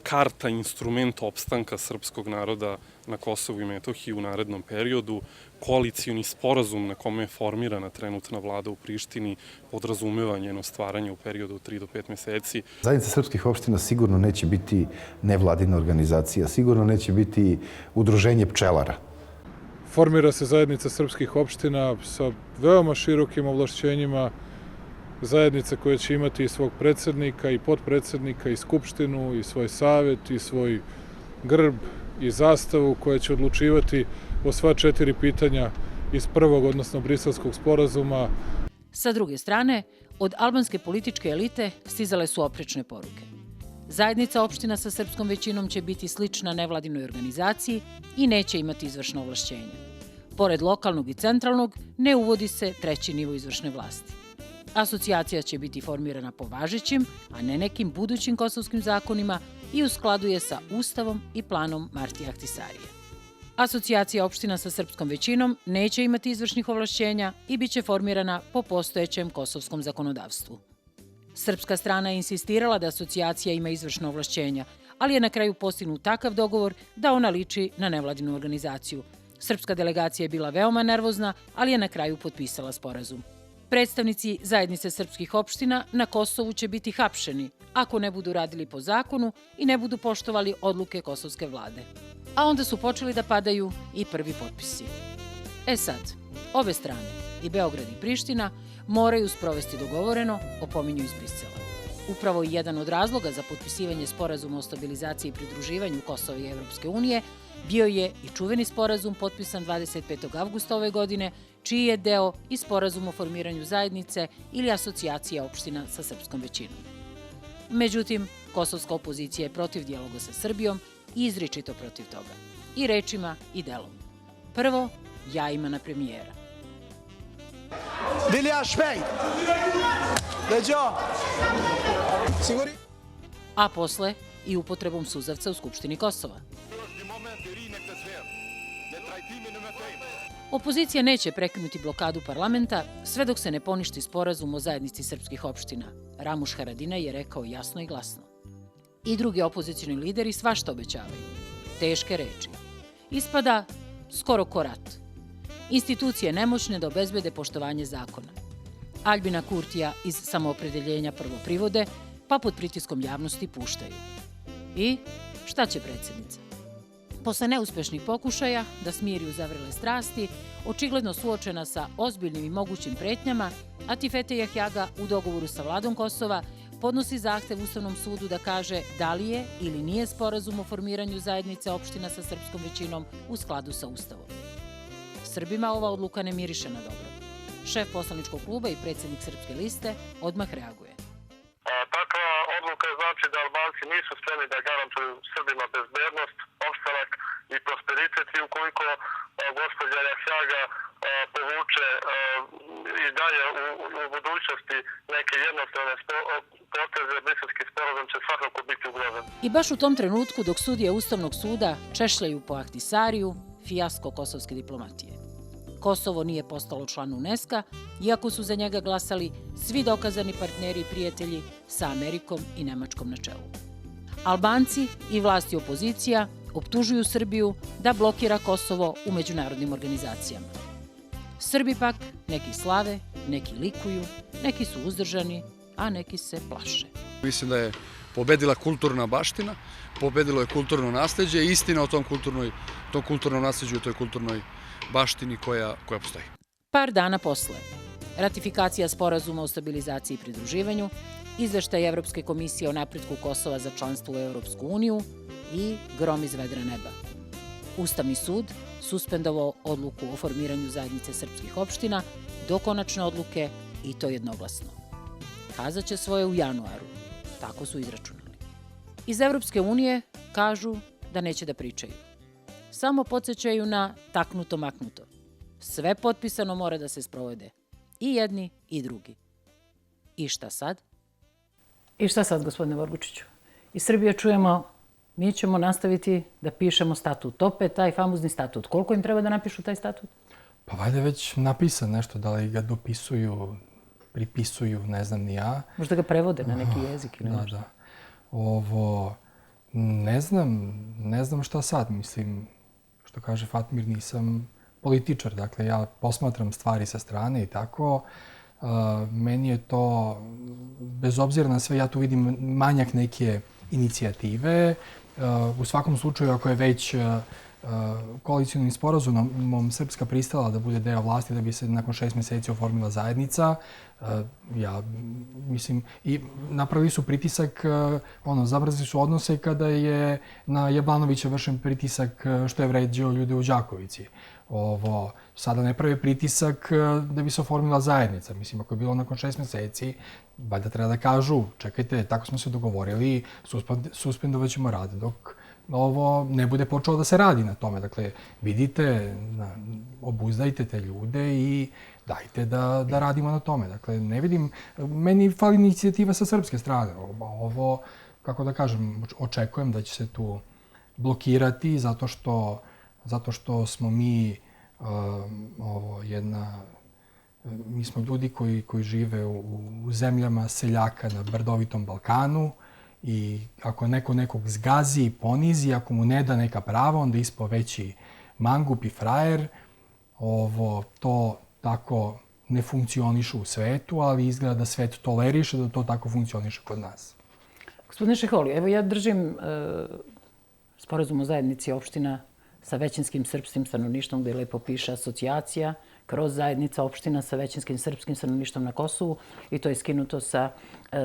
karta, instrument opstanka srpskog naroda na Kosovu i Metohiji u narednom periodu. Koalicioni sporazum na kome je formirana trenutna vlada u Prištini podrazumeva njeno stvaranje u periodu od 3 do 5 meseci. Zajednica srpskih opština sigurno neće biti nevladina organizacija, sigurno neće biti udruženje pčelara. Formira se zajednica srpskih opština sa veoma širokim ovlašćenjima, zajednica koja će imati i svog predsjednika i potpredsjednika i skupštinu i svoj savjet i svoj grb i zastavu koja će odlučivati o sva 4 pitanja iz prvog, odnosno Briselskog sporazuma. Sa druge strane, od albanske političke elite stizale su oprečne poruke. Zajednica opština sa srpskom većinom će biti slična nevladinoj organizaciji i neće imati izvršno ovlašćenje. Pored lokalnog i centralnog, ne uvodi se treći nivo izvršne vlasti. Asocijacija će biti formirana po važećim, a ne nekim budućim kosovskim zakonima i u skladu je sa Ustavom i planom Martija Ahtisarija. Asocijacija opština sa srpskom većinom neće imati izvršnih ovlašćenja i bit će formirana po postojećem kosovskom zakonodavstvu. Srpska strana je insistirala da asocijacija ima izvršna ovlašćenja, ali je na kraju postignut takav dogovor da ona liči na nevladinu organizaciju. Srpska delegacija je bila veoma nervozna, ali je na kraju potpisala sporazum. Predstavnici zajednice srpskih opština na Kosovu će biti hapšeni ako ne budu radili po zakonu i ne budu poštovali odluke kosovske vlade. A onda su počeli da padaju i prvi potpisi. Sad, obe strane, i Beograd i Priština, moraju sprovesti dogovoreno, opominju iz Brisela. Upravo jedan od razloga za potpisivanje sporazuma o stabilizaciji i pridruživanju Kosova i Evropske unije bio je i čuveni sporazum potpisan 25. avgusta ove godine, čiji je deo i sporazum o formiranju zajednice ili asocijacije opština sa srpskom većinom. Međutim, kosovska opozicija je protiv dijaloga sa Srbijom i izričito protiv toga. I rečima i delom. Prvo, jajima na premijera. Vilja Špejt! Leđo! Siguri? A posle i upotrebom suzavca u Skupštini Kosova. Opozicija neće prekinuti blokadu parlamenta sve dok se ne poništi sporazum o zajednici srpskih opština. Ramuš Haradinaj je rekao jasno i glasno. I drugi opozicioni lideri svašta obećavaju. Teške reči. Ispada skoro ko rat. Institucije nemoćne da obezbede poštovanje zakona. Albina Kurtija iz Samoopredeljenja prvo privode, pa pod pritiskom javnosti puštaju. I šta će predsjednica? Posle neuspešnih pokušaja da smiri uzavrele strasti, očigledno suočena sa ozbiljnim i mogućim pretnjama, Atifete Jahjaga u dogovoru sa vladom Kosova podnosi zahtev Ustavnom sudu da kaže da li je ili nije sporazum o formiranju zajednice opština sa srpskom većinom u skladu sa Ustavom. Srbima ova odluka ne miriše na dobro. Šef poslaničkog kluba i predsjednik Srpske liste odmah reaguje. Takva odluka znači da Albanci nisu spremni da garantuju Srbima bezbednost, opstanak i prosperitet i ukoliko gospođa Jahjaga povuče i dalje u budućnosti neke jednostavne poteze, briselski sporazum će svakako biti ugrožen. I baš u tom trenutku dok sudije Ustavnog suda češljaju po Ahtisariju, fijasko kosovske diplomatije. Kosovo nije postalo član UNESCO, iako su za njega glasali svi dokazani partneri i prijatelji sa Amerikom i Nemačkom na čelu. Albanci i vlasti opozicija optužuju Srbiju da blokira Kosovo u međunarodnim organizacijama. Srbi pak neki slave, neki likuju, neki su uzdržani, a neki se plaše. Mislim da je pobedila kulturna baština, pobedilo je kulturno nasleđe i istina o tom kulturnom nasleđu i toj kulturnoj baštini koja postoji. Par dana posle, ratifikacija sporazuma o stabilizaciji i pridruživanju, izveštaj Evropske komisije o napretku Kosova za članstvo u Evropsku uniju i grom iz vedra neba. Ustavni sud suspendovao odluku o formiranju zajednice srpskih opština do konačne odluke i to jednoglasno. Kazaće svoje u januaru, tako su izračunali. Iz Evropske unije kažu da neće da pričaju. Samo podsjećaju na taknuto maknuto. Sve potpisano mora da se sprovode. I jedni i drugi. I šta sad? I šta sad, gospodine Vorgučiću? Iz Srbije čujemo, mi ćemo nastaviti da pišemo statut. Opet taj famuzni statut. Koliko im treba da napišu taj statut? Pa valjda je već napisan nešto, da li ga dopisuju, pripisuju, ne znam ni ja. Možda ga prevode na neki jezik ili nešto. Da. Ovo, ne znam šta sad, mislim, što kaže Fatmir, nisam političar, dakle ja posmatram stvari sa strane i tako. Meni je to, bez obzira na sve, ja tu vidim manjak neke inicijative. U svakom slučaju, ako je već koalicijnim sporazumom Srpska pristala da bude deo vlasti, da bi se nakon 6 meseci oformila zajednica, ja mislim, i napravili su pritisak, zabrzali su odnose kada je na Jablanovića vršen pritisak što je vređao ljude u Đakovici. Sada ne prave pritisak da bi se oformila zajednica. Mislim, ako je bilo nakon 6 meseci, valjda treba da kažu, čekajte, tako smo se dogovorili, suspendovat ćemo rad dok ovo ne bude počelo da se radi na tome. Dakle, vidite, obuzdajte te ljude i dajte da radimo na tome. Dakle, ne vidim, meni fali inicijativa sa srpske strane. Ovo, kako da kažem, očekujem da će se tu blokirati zato što smo mi mi smo ljudi koji žive u zemljama seljaka na brdovitom Balkanu i ako neko nekog zgazi, ponizi, ako mu ne da neka prava, onda ispao veći mangup i frajer. To tako ne funkcioniše u svetu, ali izgleda da svet toleriše da to tako funkcioniše kod nas. Gospodine Šeholi, evo ja držim sporazum o zajednici opština sa većinskim srpskim stanovništvom gde lepo piše asocijacija kroz zajednica opština sa većinskim srpskim stanovništvom na Kosovu i to je skinuto sa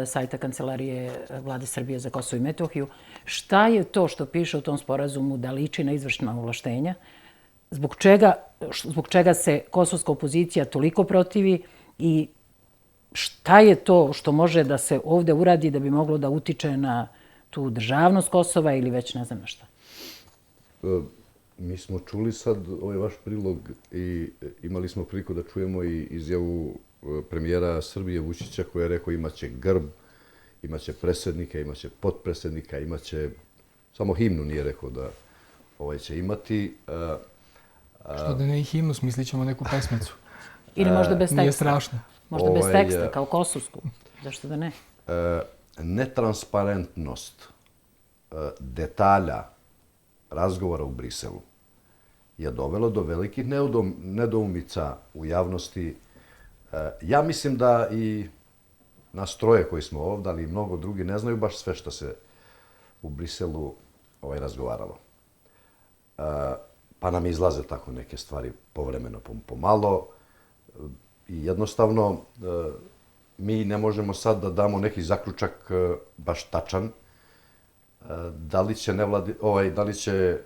sajta Kancelarije Vlade Srbije za Kosovo i Metohiju. Šta je to što piše u tom sporazumu da liči na izvršna ovlaštenja? Zbog čega se kosovska opozicija toliko protivi i šta je to što može da se ovde uradi da bi moglo da utiče na tu državnost Kosova ili već ne znam na šta? Mi smo čuli sad ovaj vaš prilog i imali smo priliku da čujemo i izjavu premijera Srbije Vučića koji je rekao imaće grb, imaće predsjednika, imaće potpredsjednika, imaće... Samo himnu nije rekao da će imati. Što da ne i himnu, smislit ćemo neku pesmicu. Ili možda bez teksta. Nije strašno. Možda bez teksta, kao kosovsku. Zašto da ne? Netransparentnost detalja razgovora u Briselu je dovelo do velikih nedoumica u javnosti. Ja mislim da i nas troje koji smo ovdje, ali i mnogo drugi, ne znaju baš sve što se u Briselu razgovaralo. Pa nam izlaze tako neke stvari povremeno, pomalo. I jednostavno, mi ne možemo sad da damo neki zaključak baš tačan. Da li će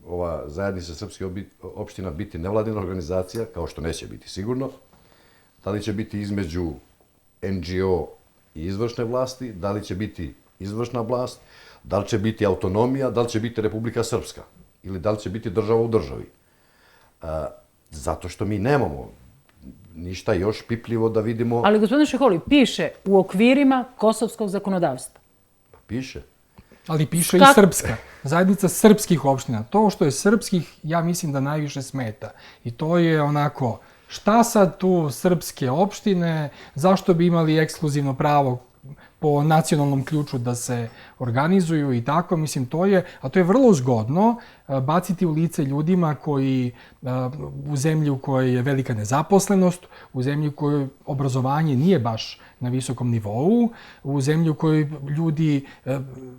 ova zajednica srpskih opština biti nevladina organizacija, kao što neće biti sigurno. Da li će biti između NGO i izvršne vlasti, da li će biti izvršna vlast, da li će biti autonomija, da li će biti Republika Srpska ili da li će biti država u državi. Zato što mi nemamo ništa još pipljivo da vidimo... Ali, gospodine Šeholi, piše u okvirima kosovskog zakonodavstva. Piše. Ali piše i srpska. Zajednica srpskih opština. To što je srpskih, ja mislim da najviše smeta. I to je onako, šta sad tu srpske opštine, zašto bi imali ekskluzivno pravo po nacionalnom ključu da se organizuju i tako, mislim, to je vrlo zgodno baciti u lice ljudima koji u zemlji u kojoj je velika nezaposlenost, u zemlji u kojoj obrazovanje nije baš na visokom nivou, u zemlji u kojoj ljudi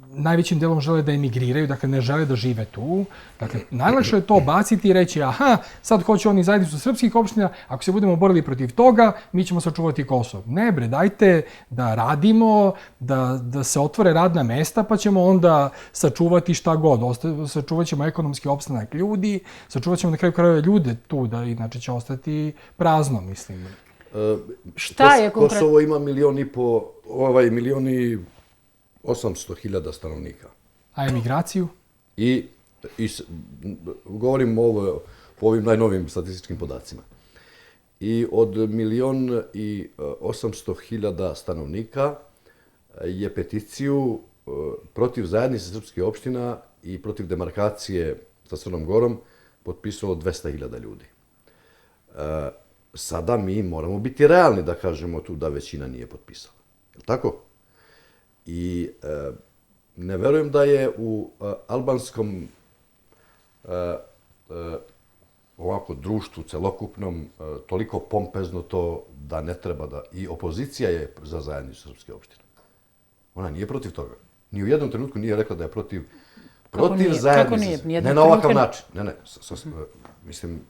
najvećim delom žele da emigriraju, dakle ne žele da žive tu. Dakle, najlakše je to baciti i reći, aha, sad hoće oni zajednicu srpskih opština, ako se budemo borili protiv toga, mi ćemo sačuvati Kosovo. Ne bre, dajte da radimo, da se otvore radna mesta, pa ćemo onda sačuvati šta god. Sačuvat ćemo ekonomski opstanak ljudi, sačuvat ćemo na kraju krajeva ljude tu, da inače će ostati prazno, mislim. Šta je konkretno? Kosovo ima 1.800.000 stanovnika. A emigraciju? I govorim po ovim najnovim statističkim podacima. I od 1.800.000 stanovnika je peticiju protiv zajednice srpskih opština i protiv demarkacije sa Crnom Gorom potpisalo 200.000 ljudi. Sada mi moramo biti realni da kažemo tu da većina nije potpisala. Je li tako? I ne verujem da je u albanskom ovako društvu celokupnom toliko pompezno to da ne treba da... I opozicija je za zajednicu srpske opštine. Ona nije protiv toga. Ni u jednom trenutku nije rekla da je protiv zajednice. Kako nije? Ne na ovakav način. Ne. Mislim,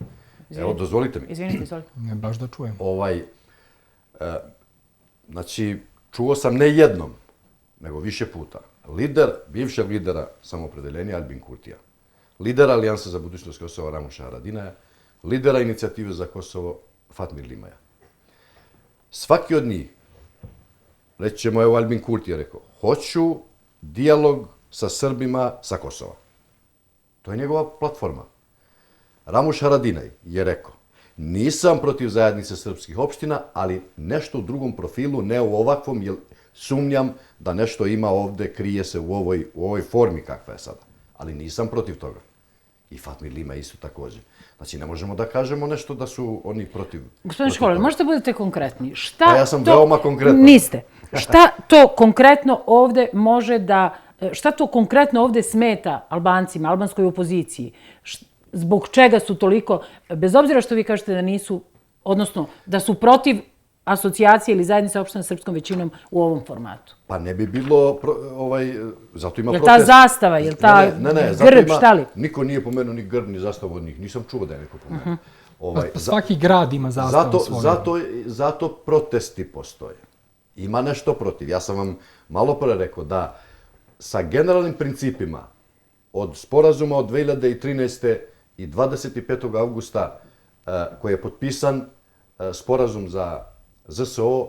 evo, dozvolite mi. Izvinite, izvolite. Ne, baš da čujem. Znači, čuo sam ne jednom, nego više puta. Bivšeg lidera Samoopredeljenja Albin Kurtija, lidera Alijansa za budućnost Kosova Ramuša Haradinaja, lidera Inicijative za Kosovo Fatmir Limaja. Svaki od njih, reći ćemo, evo Albin Kurti je rekao, hoću dijalog sa Srbima sa Kosova. To je njegova platforma. Ramuš Haradinaj je rekao, nisam protiv zajednice srpskih opština, ali nešto u drugom profilu, ne u ovakvom, jer sumnjam da nešto ima ovde, krije se u ovoj formi kakva je sada. Ali nisam protiv toga. I Fatmir Lima isto također. Znači, ne možemo da kažemo nešto da su oni protiv... Gospodin Školin, možete budete konkretni. Ja sam veoma konkretan. Niste. Šta to konkretno ovde može da... Šta to konkretno ovde smeta Albancima, albanskoj opoziciji? Zbog čega su toliko... Bez obzira što vi kažete da nisu... Odnosno, da su protiv asocijacije ili zajednice opština srpskom većinom u ovom formatu. Pa ne bi bilo... Zato ima protest. Je li ta zastava, je li ta grb, šta li? Niko nije pomenuo ni grb, ni zastavu od njih. Nisam čuo da je neko pomenuo. Svaki grad ima zastavu svoju. Zato protesti postoje. Ima nešto protiv. Ja sam vam malo pre rekao da sa generalnim principima od sporazuma od 2013. i 25. augusta koji je potpisan sporazum za ZSO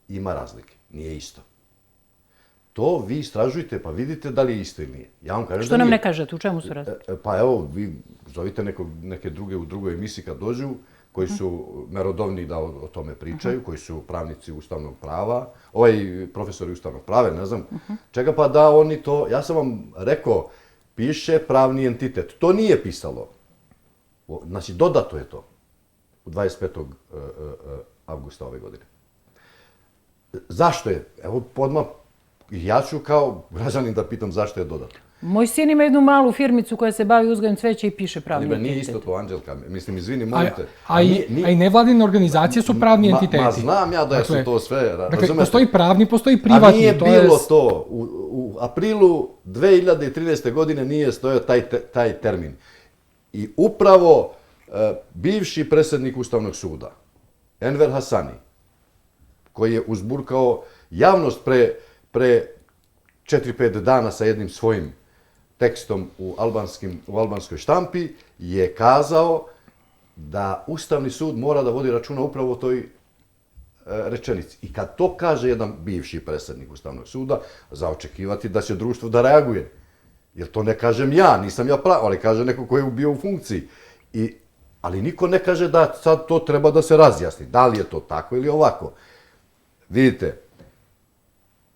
ima razlike. Nije isto. To vi istražujte pa vidite da li je isto ili nije. Ja vam kažem Što nam ne kažete? U čemu su razlike? Pa evo, vi zovite neke druge u drugoj emisiji kad dođu, koji su merodovni da o tome pričaju, koji su pravnici ustavnog prava, profesori ustavnog prava, ne znam čega, pa da oni to, ja sam vam rekao, piše pravni entitet. To nije pisalo. Znači, dodato je to u 25. avgusta ove godine. Zašto je? Evo, odmah, ja ću kao građanin da pitam zašto je dodato. Moj sin ima jednu malu firmicu koja se bavi uzgojem cveća i piše pravni entitet. Nije isto to, Anđelka. Mislim, izvini, molite. A i nevladine organizacije su pravni entiteti. Ma znam ja da su to sve. Dakle, postoji pravni, postoji privatni. A nije bilo to. U aprilu 2013. godine nije stojao taj termin. I upravo bivši predsjednik Ustavnog suda, Enver Hasani, koji je uzburkao javnost pre 4-5 dana sa jednim svojim tekstom u albanskoj štampi, je kazao da Ustavni sud mora da vodi računa upravo o toj rečenici. I kad to kaže jedan bivši predsjednik Ustavnog suda, za očekivati da će društvo da reaguje. Jer to ne kažem ja, nisam ja pravo, ali kaže neko ko je bio u funkciji. Ali niko ne kaže da sad to treba da se razjasni. Da li je to tako ili ovako. Vidite,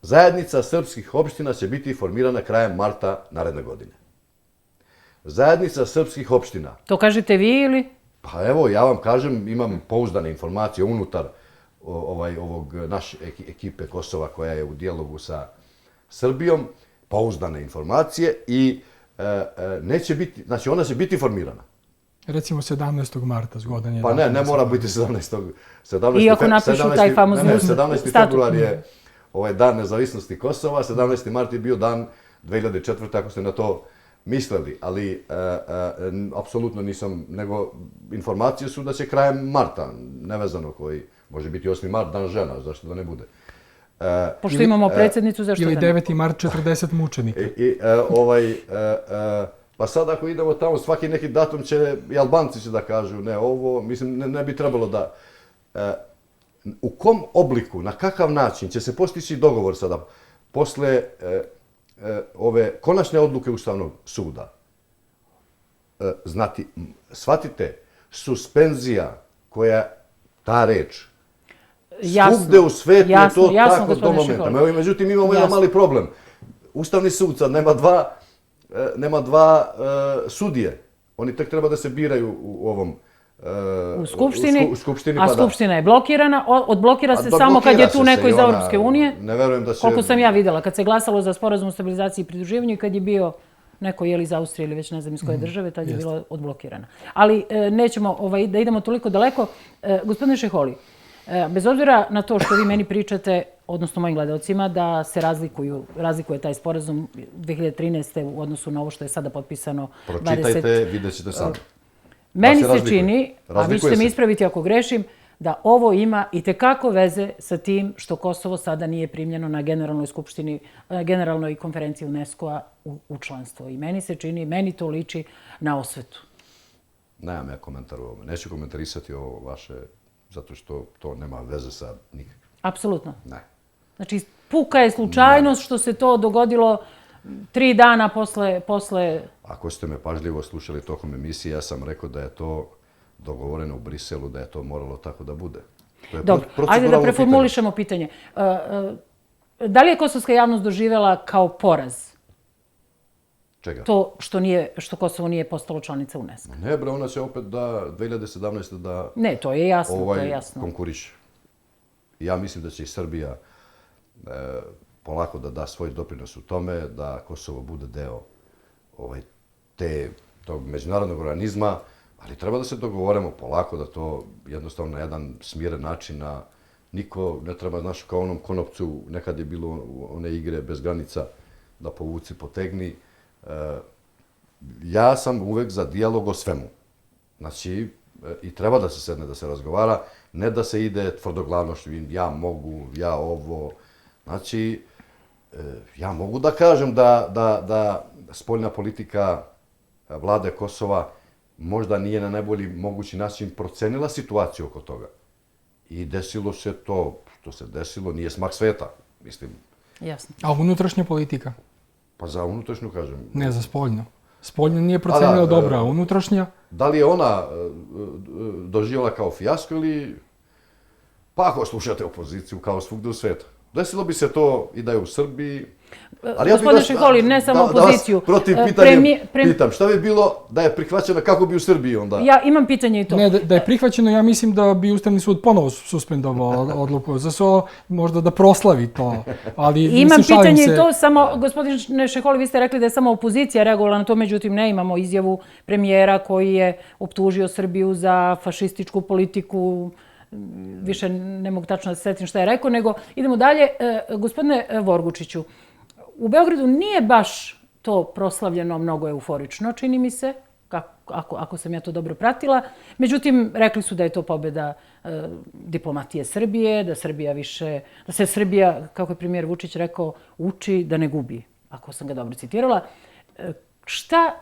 zajednica srpskih opština će biti formirana krajem marta naredne godine. Zajednica srpskih opština... To kažete vi ili? Pa evo, ja vam kažem, imam pouzdane informacije unutar naše ekipe Kosova koja je u dijalogu sa Srbijom, pouzdane informacije i neće biti, znači ona će biti formirana. Recimo 17. marta, zgodan je. Pa ne mora biti 17. Iako napišu taj famozni statut. 17. februar je dan nezavisnosti Kosova, 17. mart je bio dan 2004. ako ste na to mislili, ali apsolutno nisam, nego informacije su da će krajem marta, nevezano koji, može biti 8. mart, dan žena, zašto da ne bude. Pošto imamo predsjednicu, zašto da ne? Ili 9. mart, 40 mučenika. Pa sad ako idemo tamo, svaki neki datum će, i Albanci će da kažu, ne ovo, mislim, ne bi trebalo da... U kom obliku, na kakav način će se postići dogovor sada, posle ove konačne odluke Ustavnog suda? Shvatite, suspenzija koja, ta reč, svugde u svetu je to tako do momenta. Međutim, imamo jedan mali problem. Ustavni sud sad nema dva sudije. Oni tek treba da se biraju u ovom... U Skupštini, a Skupština je blokirana. Odblokira se samo kad je tu neko iz Europske unije. Ne verujem da će... Koliko sam ja videla, kad se glasalo za sporazum o stabilizaciji i pridruživanju i kad je bio neko je li iz Austrije ili već ne znam iz koje države, tad je bila odblokirana. Ali nećemo da idemo toliko daleko. Gospodine Šeholi, bez obzira na to što vi meni pričate, odnosno mojim gledalcima, da se razlikuje taj sporazum 2013. u odnosu na ovo što je sada potpisano. Pročitajte, vidjet ćete sad. Meni se čini, a vi ćete mi ispraviti ako grešim, da ovo ima itekako veze sa tim što Kosovo sada nije primljeno na generalnoj konferenciji UNESCO-a u članstvo. I meni se čini, meni to liči na osvetu. Nemam ja komentar u ovome. Neću komentarisati ovo vaše, zato što to nema veze sa nikakvim. Apsolutno? Ne. Znači, puka je slučajnost što se to dogodilo 3 dana posle... Ako ste me pažljivo slušali tokom emisije, ja sam rekao da je to dogovoreno u Briselu, da je to moralo tako da bude. Dobro, ajde da preformulišemo pitanje. Da li je kosovska javnost doživjela kao poraz? Čega? To što Kosovo nije postalo članica UNESCO. Ne bre, ona će opet da 2017. da... Ne, to je jasno. Konkuriše. Ja mislim da će i Srbija polako da da svoj doprinos u tome, da Kosovo bude deo tog međunarodnog organizma, ali treba da se dogovorimo polako da to jednostavno na jedan smiren način, niko ne treba, znaš, kao onom konopcu, nekad je bilo one igre bez granica, da povuci, potegni. Ja sam uvek za dijalog o svemu. Znači, i treba da se sedne, da se razgovara, ne da se ide tvrdoglavnošću, ja mogu, ja ovo. Znači, ja mogu da kažem da spoljna politika vlade Kosova možda nije na najbolji mogući način procenila situaciju oko toga. I desilo se to, što se desilo, nije smak sveta, mislim. Jasno. A unutrašnja politika? Pa za unutrašnju kažem. Ne, za spoljnu. Spoljna nije procenila dobro, a unutrašnja? Da li je ona doživjela kao fijasko ili, pa ako slušate opoziciju, kao svugde u svetu. Desilo bi se to i da je u Srbiji. Gospodine Šeholi, ne samo opoziciju. Da vas protiv pitanjem pitam, šta bi bilo da je prihvaćeno, kako bi u Srbiji onda? Ja imam pitanje i to. Ne, da je prihvaćeno, ja mislim da bi Ustavni sud ponovo suspendovao odluku za svo, možda da proslavi to. Ali, imam pitanje i to, samo, gospodine Šeholi, vi ste rekli da je samo opozicija reagovala na to, međutim ne imamo izjavu premijera koji je optužio Srbiju za fašističku politiku. Više ne mogu tačno da se setim šta je rekao, nego idemo dalje. Gospodine Vorgučiću, u Beogradu nije baš to proslavljeno mnogo euforično, čini mi se, ako sam ja to dobro pratila. Međutim, rekli su da je to pobjeda diplomatije Srbije, da se Srbija, kako je premijer Vučić rekao, uči da ne gubi, ako sam ga dobro citirala. Šta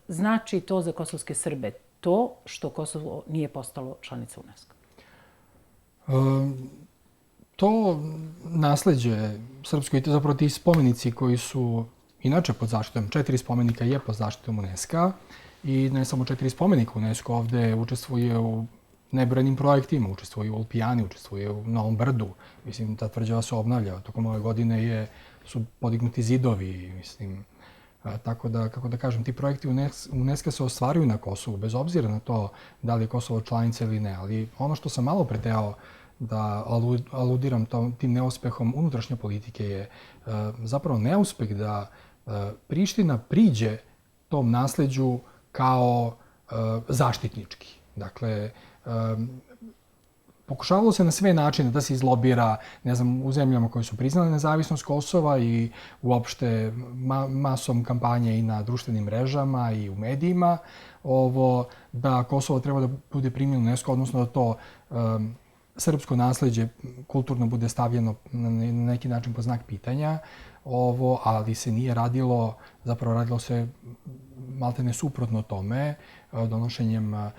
znači to za kosovske Srbe? To što Kosovo nije postalo članica UNESCO? To nasleđe srpsko i zapravo ti spomenici koji su inače pod zaštitom, 4 spomenika je pod zaštitom UNESCO i ne samo 4 spomenika, UNESCO ovde učestvuje u nebrojenim projektima, učestvuje u Olpijani, učestvuje u Novom Brdu. Mislim, ta tvrđava se obnavlja. Tokom ove godine su podignuti zidovi, mislim. Tako da, kako da kažem, ti projekti UNESCO se ostvaruju na Kosovu, bez obzira na to da li je Kosovo članica ili ne. Ali ono što sam malo preteo da aludiram tim neuspehom unutrašnje politike je zapravo neuspeh da Priština priđe tom nasleđu kao zaštitnički. Dakle, pokušavalo se na sve načine da se izlobira, ne znam, u zemljama koje su priznale nezavisnost Kosova i uopšte masom kampanje i na društvenim mrežama i u medijima, da Kosovo treba da bude primljeno UNESCO, odnosno da to srpsko nasleđe kulturno bude stavljeno na neki način pod znak pitanja, ali se nije radilo, zapravo radilo se maltene suprotno tome, donošenjem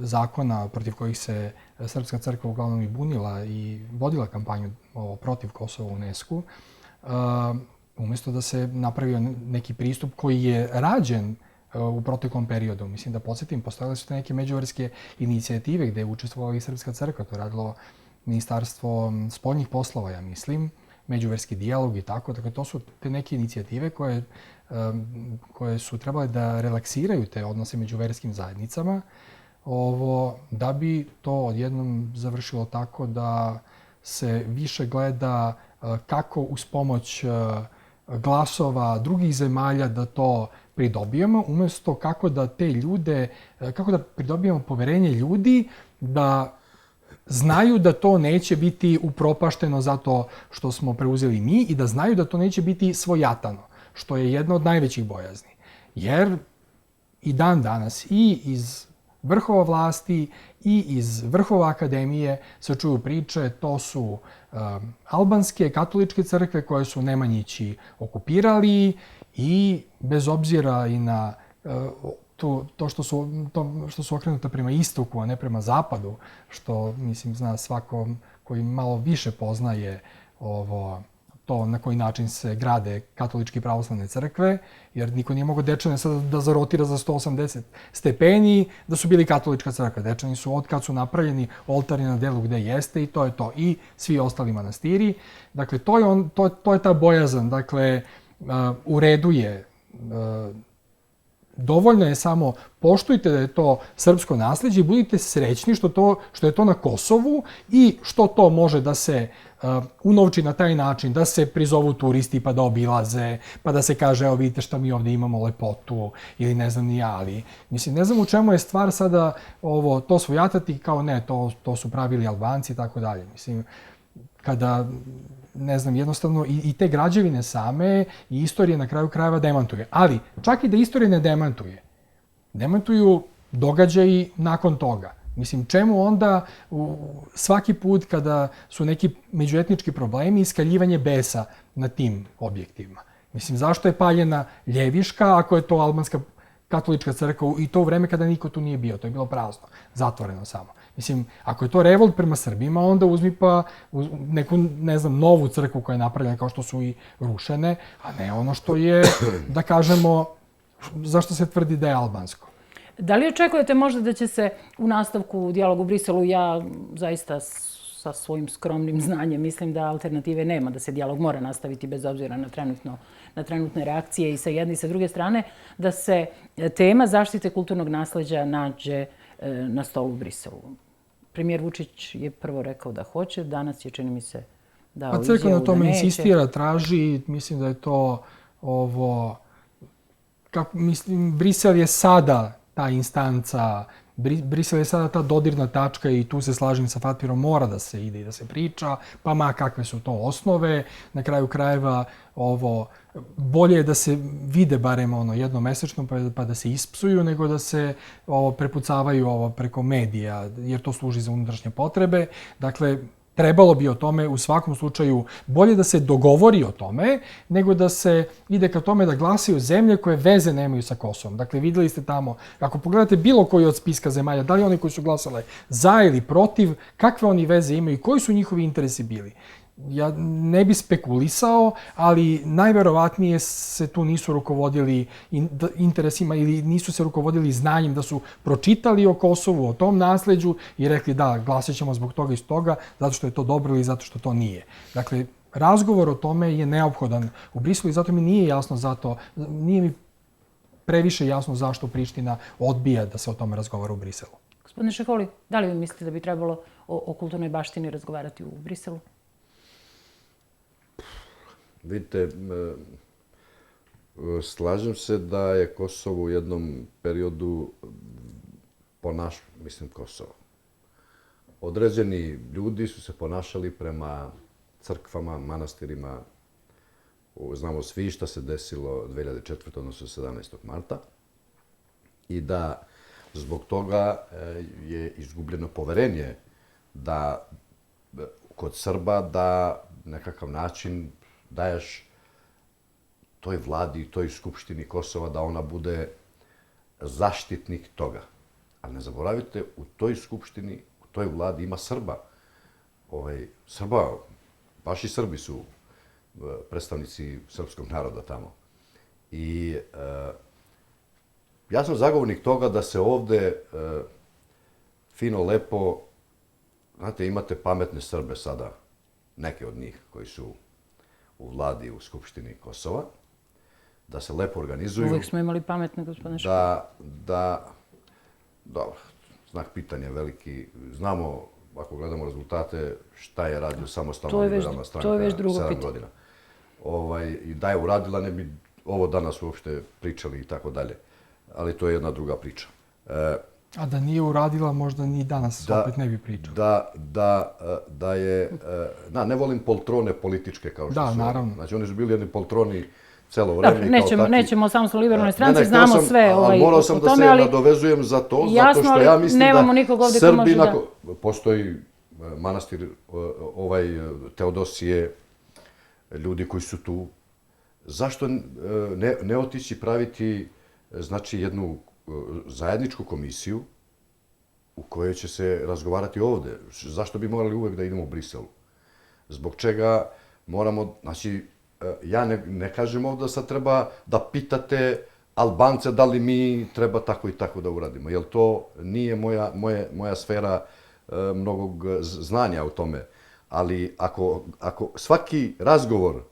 zakona protiv kojih se Srpska crkva uglavnom i bunila i vodila kampanju protiv Kosova u UNESCO, umjesto da se napravio neki pristup koji je rađen u proteklom periodu. Mislim da podsjetim, postojale su te neke međuverske inicijative gde je učestvovala i Srpska crkva, to je radilo Ministarstvo spoljnih poslova, ja mislim, međuverski dijalog i tako. Dakle, to su te neke inicijative koje su trebale da relaksiraju te odnose među verskim zajednicama, da bi to odjednom završilo tako da se više gleda kako uz pomoć glasova drugih zemalja da to pridobijemo, umjesto kako da pridobijemo poverenje ljudi da znaju da to neće biti upropašteno zato što smo preuzeli mi i da znaju da to neće biti svojatano, što je jedna od najvećih bojazni. Jer i dan danas i iz vrhova vlasti i iz vrhova akademije se čuju priče, to su albanske katoličke crkve koje su Nemanjići okupirali i bez obzira i na to što su okrenuta prema istoku, a ne prema zapadu, što, mislim, zna svako koji malo više poznaje to na koji način se grade katolički pravoslavne crkve, jer niko nije mogao Dečane sada da zarotira za 180 stepeni da su bili katolička crkva. Dečani su, od kad su napravljeni, oltar je na delu gde jeste i to je to. I svi ostali manastiri. Dakle, to je ta bojazan. Dakle, u redu je, dovoljno je samo poštujte da je to srpsko nasleđe i budite srećni što je to na Kosovu i što to može da se unovči na taj način, da se prizovu turisti pa da obilaze, pa da se kaže, evo vidite šta mi ovdje imamo lepotu ili ne znam ni ja, ali mislim, ne znam u čemu je stvar sada to svojatati kao ne, to su pravili Albanci i tako dalje. Mislim, kada, ne znam, jednostavno i te građevine same i istorije na kraju krajeva demantuje. Ali, čak i da istorija ne demantuje, demantuju događaji nakon toga. Mislim, čemu onda svaki put kada su neki međuetnički problemi iskaljivanje besa na tim objektivima? Mislim, zašto je paljena Ljeviška ako je to albanska katolička crkva i to u vreme kada niko tu nije bio? To je bilo prazno, zatvoreno samo. Mislim, ako je to revolt prema Srbima, onda uzmi pa neku, ne znam, novu crkvu koja je napravljena kao što su i rušene, a ne ono što je, da kažemo, zašto se tvrdi da je albansko. Da li očekujete možda da će se u nastavku dijaloga u Briselu, ja zaista sa svojim skromnim znanjem mislim da alternative nema, da se dijalog mora nastaviti bez obzira na trenutne reakcije i sa jedne i sa druge strane, da se tema zaštite kulturnog nasleđa nađe na stolu u Briselu. Premijer Vučić je prvo rekao da hoće, danas je, čini mi se, dao izjavu da neće. Crkva na tome insistira, traži, mislim da je to ovo... Mislim, Brisel je sada ta instanca, Brisel je sada ta dodirna tačka i tu se slažem sa Fatmirom, mora da se ide i da se priča, pa ma kakve su to osnove. Na kraju krajeva bolje je da se vide barem jednomesečno pa da se ispsuju nego da se prepucavaju preko medija, jer to služi za unutrašnje potrebe. Dakle, trebalo bi o tome, u svakom slučaju, bolje da se dogovori o tome, nego da se ide ka tome da glasaju zemlje koje veze nemaju sa Kosovom. Dakle, videli ste tamo, ako pogledate bilo koji od spiska zemalja, da li oni koji su glasale za ili protiv, kakve oni veze imaju i koji su njihovi interesi bili. Ja ne bi spekulisao, ali najverovatnije se tu nisu rukovodili interesima ili nisu se rukovodili znanjem da su pročitali o Kosovu, o tom nasleđu i rekli da, glasat ćemo zbog toga i toga, zato što je to dobro ili zato što to nije. Dakle, razgovor o tome je neophodan u Briselu i zato mi nije jasno nije mi previše jasno zašto Priština odbija da se o tome razgovara u Briselu. Gospodine Šeholi, da li vi mislite da bi trebalo o kulturnoj baštini razgovarati u Briselu? Vidite, slažem se da je Kosovo u jednom periodu Kosovo. Određeni ljudi su se ponašali prema crkvama, manastirima. Znamo svi šta se desilo 2004. odnosno 17. marta. I da zbog toga je izgubljeno poverenje da kod Srba da nekakav način daješ toj vladi, toj skupštini Kosova da ona bude zaštitnik toga. Ali ne zaboravite, u toj skupštini, u toj vladi ima Srba. Srba, vaši Srbi su predstavnici srpskog naroda tamo. I ja sam zagovornik toga da se ovde fino, lepo, znate, imate pametne Srbe sada, neke od njih koji su u vladi, u Skupštini Kosova, da se lepo organizuju. Uvijek smo imali pametne, gospodine Šeholi. Dobro, znak pitanja veliki. Znamo, ako gledamo rezultate, šta je radio samostalna liberalna stranka 7 godina. I da je uradila, ne bi ovo danas uopšte pričali i tako dalje. Ali to je jedna druga priča. A da nije uradila, možda ni danas opet ne bi pričao. Da je... Ne volim poltrone političke kao što su. Da, naravno. Znači, oni su bili jedni poltroni celo vreme. Nećemo o samostalnoj liberalnoj stranci, znamo sve o tome, ali... Morao sam da se nadovezujem za to, zato što ja mislim da Srbi... Postoji manastir Teodosije, ljudi koji su tu. Zašto ne otići praviti, znači, jednu zajedničku komisiju u kojoj će se razgovarati ovde? Zašto bi morali uvek da idemo u Briselu? Zbog čega moramo, znači, ja ne kažem ovde da sad treba da pitate Albance da li mi treba tako i tako da uradimo, jer to nije moja sfera mnogog znanja u tome. Ali ako svaki razgovor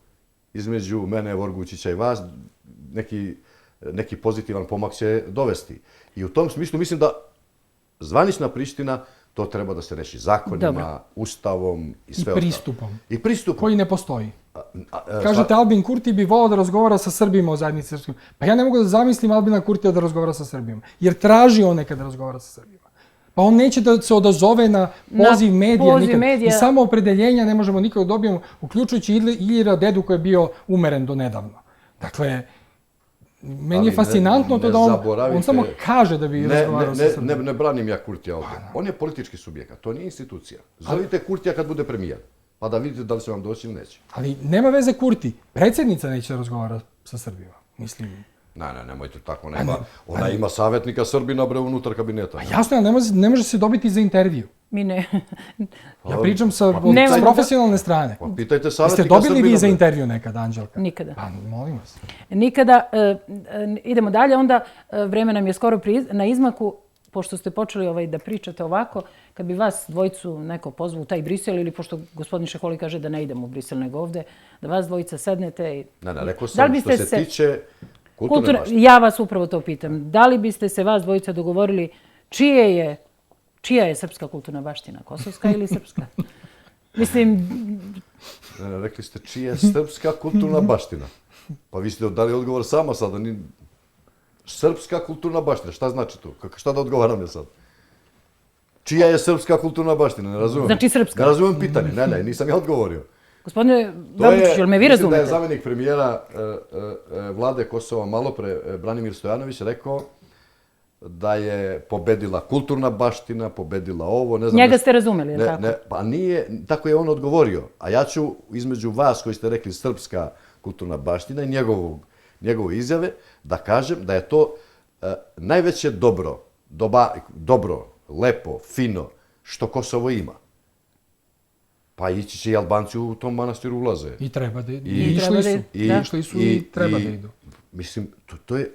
između mene, Vorgučića i vas, neki pozitivan pomak će dovesti. I u tom smislu mislim da zvanična Priština to treba da se reši zakonima, ustavom i sve ostalo. I pristupom. Koji ne postoji. Kažete, Albin Kurti bi volao da razgovara sa Srbima o zajednici srpskim. Pa ja ne mogu da zamislim Albina Kurtija da razgovara sa Srbima. Jer traži on nekada da razgovara sa Srbima. Pa on neće da se odazove na poziv medija nikad. I samo opredeljenja ne možemo nikada da dobijemo, uključujući Iljira Dedu koji je bio umeren do nedavno. Dakle, Meni je fascinantno to da on samo kaže da bi razgovarao sa Srbijom. Ne branim ja Kurtija ovdje. On je politički subjekat, to nije institucija. Zovite Kurtija kad bude premijer, pa da vidite da li će vam doći ili neće. Ali nema veze Kurti. Predsjednica neće da razgovara sa Srbijom. Mislim... Nemojte tako. Ona ima savjetnika Srbina bre unutar kabineta. Jasno, ali ne može se dobiti za intervju. Mi ne. Ja pričam s profesionalne strane. Pitajte savjetnika Srbina. Jeste dobili vi za intervju nekada, Anđelka? Nikada. Pa, molim vas. Nikada. Idemo dalje, onda vreme nam je skoro na izmaku. Pošto ste počeli da pričate ovako, kad bi vas dvojicu neko pozvao u taj Brisel, ili pošto gospodin Šeholi kaže da ne idemo u Brisel nego ovde, da vas dvojica sednete i... Rekao sam što se tiče kulturne baštine. Ja vas upravo to pitam. Da li biste se vas dvojica dogovorili čija je srpska kulturna baština? Kosovska ili srpska? Mislim... Rekli ste čija je srpska kulturna baština. Pa vi ste dali odgovor sama sada. Srpska kulturna baština, šta znači to? Šta da odgovaram ja sad? Čija je srpska kulturna baština? Ne razumijem. Znači srpska. Ne razumijem pitanje. Ne, nisam ja odgovorio. Gospodine Vrbučić, jel me vi razumete? Mislim da je zamjenik premijera vlade Kosova malopre, Branimir Stojanović, rekao da je pobedila kulturna baština, pobedila ovo, ne znam... Njega ste razumeli, je li tako? Pa nije, tako je on odgovorio. A ja ću između vas koji ste rekli srpska kulturna baština i njegove izjave da kažem da je to najveće dobro, lepo, fino što Kosovo ima. Pa ići će i Albanci u tom manastiru ulaze. I treba da idu. Išli su i treba da idu. Mislim, to je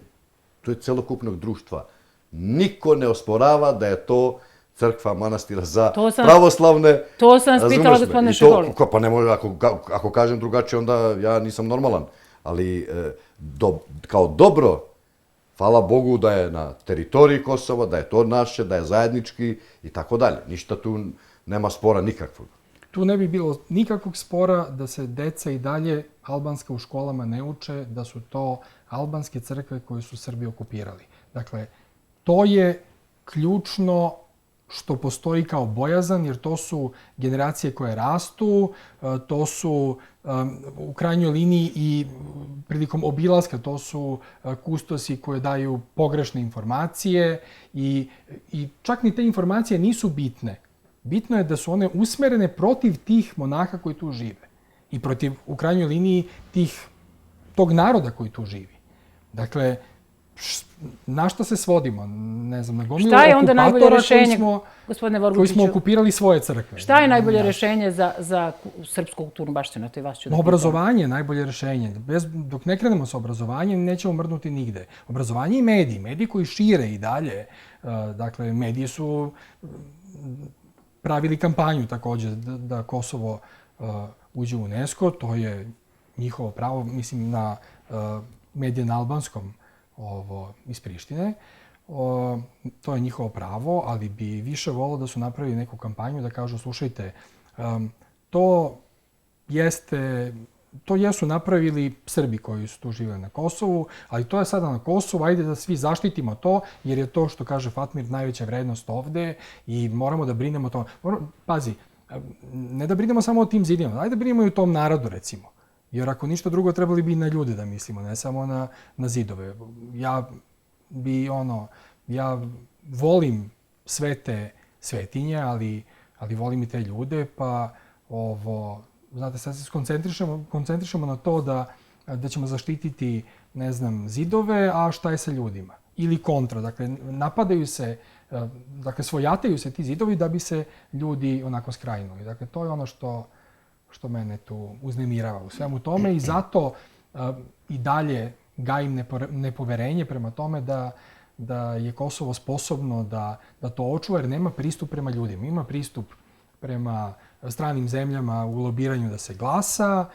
celokupnog društva. Niko ne osporava da je to crkva manastira za pravoslavne. To sam vas pitala, gospodine Šeholi. Pa ne može, ako kažem drugačije, onda ja nisam normalan. Ali kao dobro, hvala Bogu da je na teritoriji Kosova, da je to naše, da je zajednički i tako dalje. Ništa tu nema spora nikakvog. Tu ne bi bilo nikakvog spora da se deca i dalje albanska u školama ne uče, da su to albanske crkve koje su Srbi okupirali. Dakle, to je ključno što postoji kao bojazan, jer to su generacije koje rastu, to su u krajnjoj liniji i prilikom obilaska, to su kustosi koje daju pogrešne informacije i čak ni te informacije nisu bitne. Bitno je da su one usmerene protiv tih monaha koji tu žive i protiv, u krajnjoj liniji, tog naroda koji tu živi. Dakle, na što se svodimo? Ne znam, na gomilu okupatora koji smo okupirali svoje crkve. Šta je najbolje rešenje za srpsku kulturnu baštinu? To i vas ću da pitam. Obrazovanje je najbolje rešenje. Dok ne krenemo sa obrazovanjem, nećemo mrdnuti nigde. Obrazovanje i mediji. Mediji koji šire i dalje. Dakle, mediji su pravili kampanju također da Kosovo uđe u UNESCO. To je njihovo pravo, mislim, na medije na albanskom iz Prištine. To je njihovo pravo, ali bi više volio da su napravili neku kampanju da kažu, slušajte, to jesu napravili Srbi koji su tu živjeli na Kosovu, ali to je sada na Kosovu, ajde da svi zaštitimo to, jer je to, što kaže Fatmir, najveća vrednost ovde i moramo da brinemo o tome. Pazi, ne da brinemo samo o tim zidima, ajde da brinemo i o tom narodu, recimo. Jer ako ništa drugo, trebali bi i na ljude da mislimo, ne samo na zidove. Ja volim sve te svetinje, ali volim i te ljude, pa znate, sad se koncentrišemo na to da ćemo zaštititi, ne znam, zidove, a šta je sa ljudima? Ili kontra, dakle, napadaju se, dakle, svojataju se ti zidovi da bi se ljudi onako skrajnuli. Dakle, to je ono što mene tu uznemirava u svemu tome i zato i dalje gajim nepoverenje prema tome da je Kosovo sposobno da to očuva, jer nema pristup prema ljudima. Ima pristup prema stranim zemljama u lobiranju da se glasa.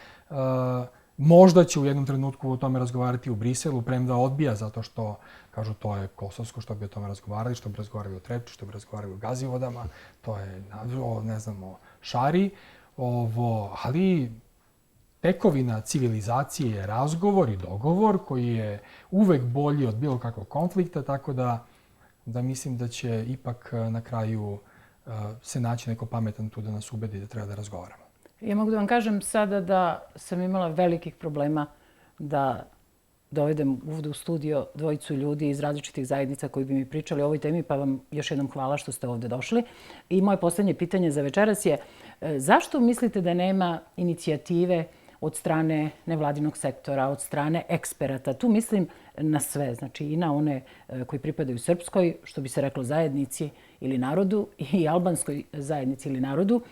Možda će u jednom trenutku o tome razgovarati u Briselu, premda odbija zato što kažu to je kosovsko, što bi o tome razgovarali, što bi razgovarali o Trepči, što bi razgovarali o Gazivodama, to je, ne znam, o Šari. Ali tekovina civilizacije je razgovor i dogovor koji je uvek bolji od bilo kakvog konflikta, tako da mislim da će ipak na kraju se naći neko pametan tu da nas ubedi da treba da razgovaramo. Ja mogu da vam kažem sada da sam imala velikih problema da dovedem ovde u studio dvojicu ljudi iz različitih zajednica koji bi mi pričali o ovoj temi, pa vam još jednom hvala što ste ovde došli. I moje poslednje pitanje za večeras je zašto mislite da nema inicijative od strane nevladinog sektora, od strane eksperata? Tu mislim na sve, znači i na one koji pripadaju srpskoj, što bi se reklo zajednici ili narodu, i albanskoj zajednici ili narodu.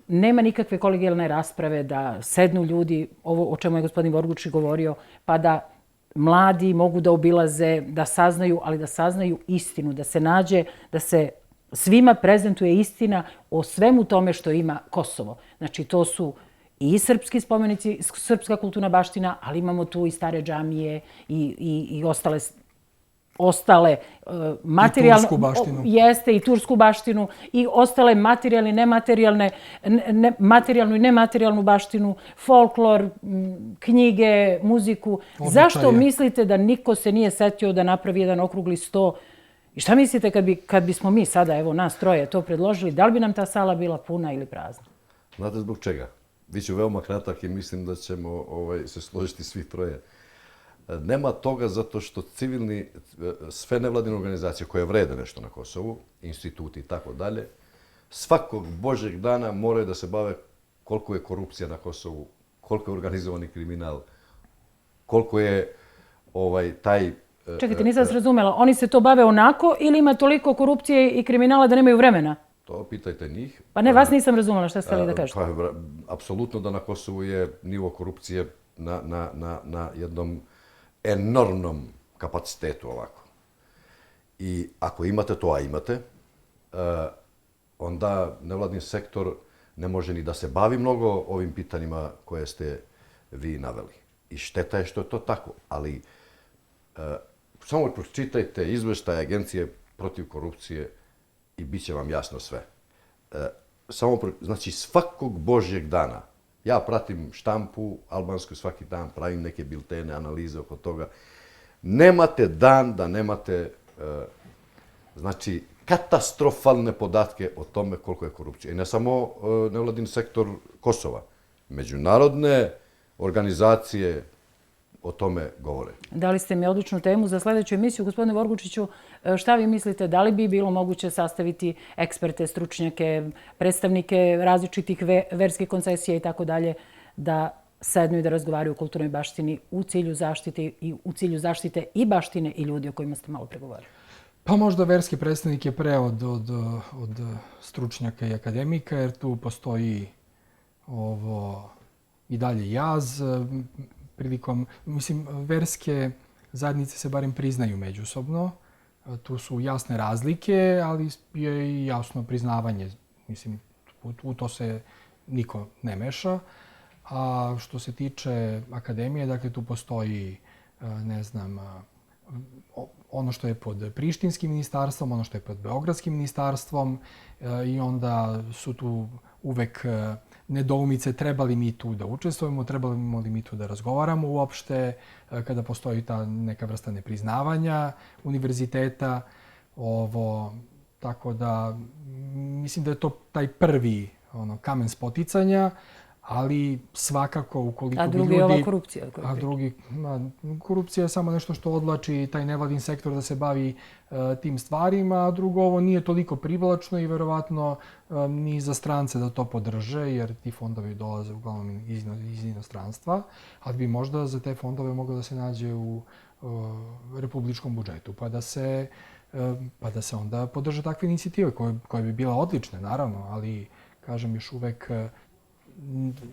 Nema nikakve kolegijalne rasprave da sednu ljudi, ovo o čemu je gospodin Vorgučić govorio, pa da mladi mogu da obilaze, da saznaju, ali da saznaju istinu, da se nađe, da se svima prezentuje istina o svemu tome što ima Kosovo. Znači, to su i srpski spomenici, srpska kulturna baština, ali imamo tu i stare džamije i ostale materijalne... I tursku baštinu. Jeste, i tursku baštinu, i ostale materijalne i nematerijalne, materijalnu i nematerijalnu baštinu, folklor, knjige, muziku. Zašto mislite da niko se nije setio da napravi jedan okrugli sto? I šta mislite kad bismo mi sada, evo nas troje, to predložili, da li bi nam ta sala bila puna ili prazna? Znate zbog čega? Biću veoma kratak i mislim da ćemo se složiti svi troje. Nema toga zato što sve nevladine organizacije koje vrede nešto na Kosovu, instituti i tako dalje, svakog božjeg dana moraju da se bave koliko je korupcija na Kosovu, koliko je organizovani kriminal, koliko je taj... Čekajte, nisam vas razumela. Oni se to bave onako ili ima toliko korupcije i kriminala da nemaju vremena? To pitajte njih. Pa ne, vas nisam razumela. Šta ste li da kažete? Apsolutno da na Kosovu je nivo korupcije na jednom enormnom kapacitetu ovako. I ako imate to, a imate, onda nevladin sektor ne može ni da se bavi mnogo ovim pitanjima koje ste vi naveli. I šteta je što je to tako, ali samo pročitajte izveštaje Agencije protiv korupcije i bit će vam jasno sve. Znači, svakog božjeg dana, ja pratim štampu albansku svaki dan, pravim neke biltene, analize oko toga. Nemate dan da nemate, znači, katastrofalne podatke o tome koliko je korupcija. I ne samo nevladin sektor Kosova. Međunarodne organizacije o tome govore. Dali ste mi odličnu temu za sledeću emisiju. Gospodine Vorgučiću, šta vi mislite, da li bi bilo moguće sastaviti eksperte, stručnjake, predstavnike različitih verskih koncesija i tako dalje, da sednu i da razgovaraju o kulturnoj baštini u cilju zaštite i baštine i ljudi o kojima ste malo pregovarali? Pa možda verski predstavnik je pre od stručnjaka i akademika, jer tu postoji i dalje jaz. Verske zajednice se barem priznaju međusobno. Tu su jasne razlike, ali je i jasno priznavanje. Mislim, u to se niko ne meša. A što se tiče akademije, dakle, tu postoji, ne znam, ono što je pod Prištinskim ministarstvom, ono što je pod Beogradskim ministarstvom i onda su tu uvek nedoumice treba li mi tu da učestvujemo, trebamo li mi tu da razgovaramo uopšte, kada postoji ta neka vrsta nepriznavanja univerziteta. Tako da mislim da je to taj prvi kamen spoticanja, ali svakako ukoliko bi ljudi... A drugi je ova korupcija. A drugi, korupcija je samo nešto što odlači taj nevladin sektor da se bavi tim stvarima, a drugo, ovo nije toliko privlačno i verovatno ni za strance da to podrže, jer ti fondovi dolaze uglavnom iz inostranstva, ali bi možda za te fondove moglo da se nađe u republičkom budžetu, pa da se onda podrže takve inicijative koje bi bile odlične, naravno, ali, kažem, još uvek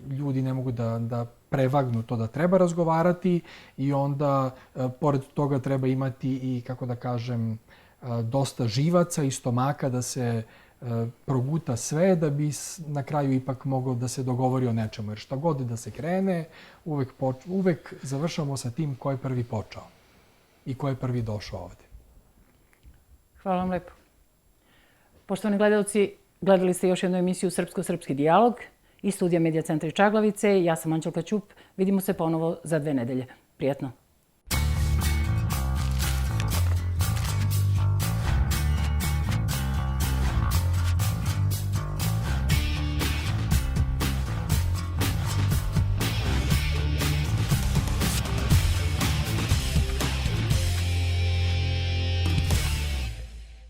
ljudi ne mogu da prevagnu to da treba razgovarati i onda, pored toga, treba imati i, kako da kažem, dosta živaca i stomaka da se proguta sve da bi na kraju ipak moglo da se dogovori o nečemu. Jer šta god da se krene, uvek završamo sa tim ko je prvi počeo i ko je prvi došao ovde. Hvala vam lepo. Poštovani gledalci, gledali ste još jednu emisiju Srpsko-srpski dijalog iz studija Medija centra Čaglavice. Ja sam Anđelka Ćup. Vidimo se ponovo za 2 nedelje. Prijatno.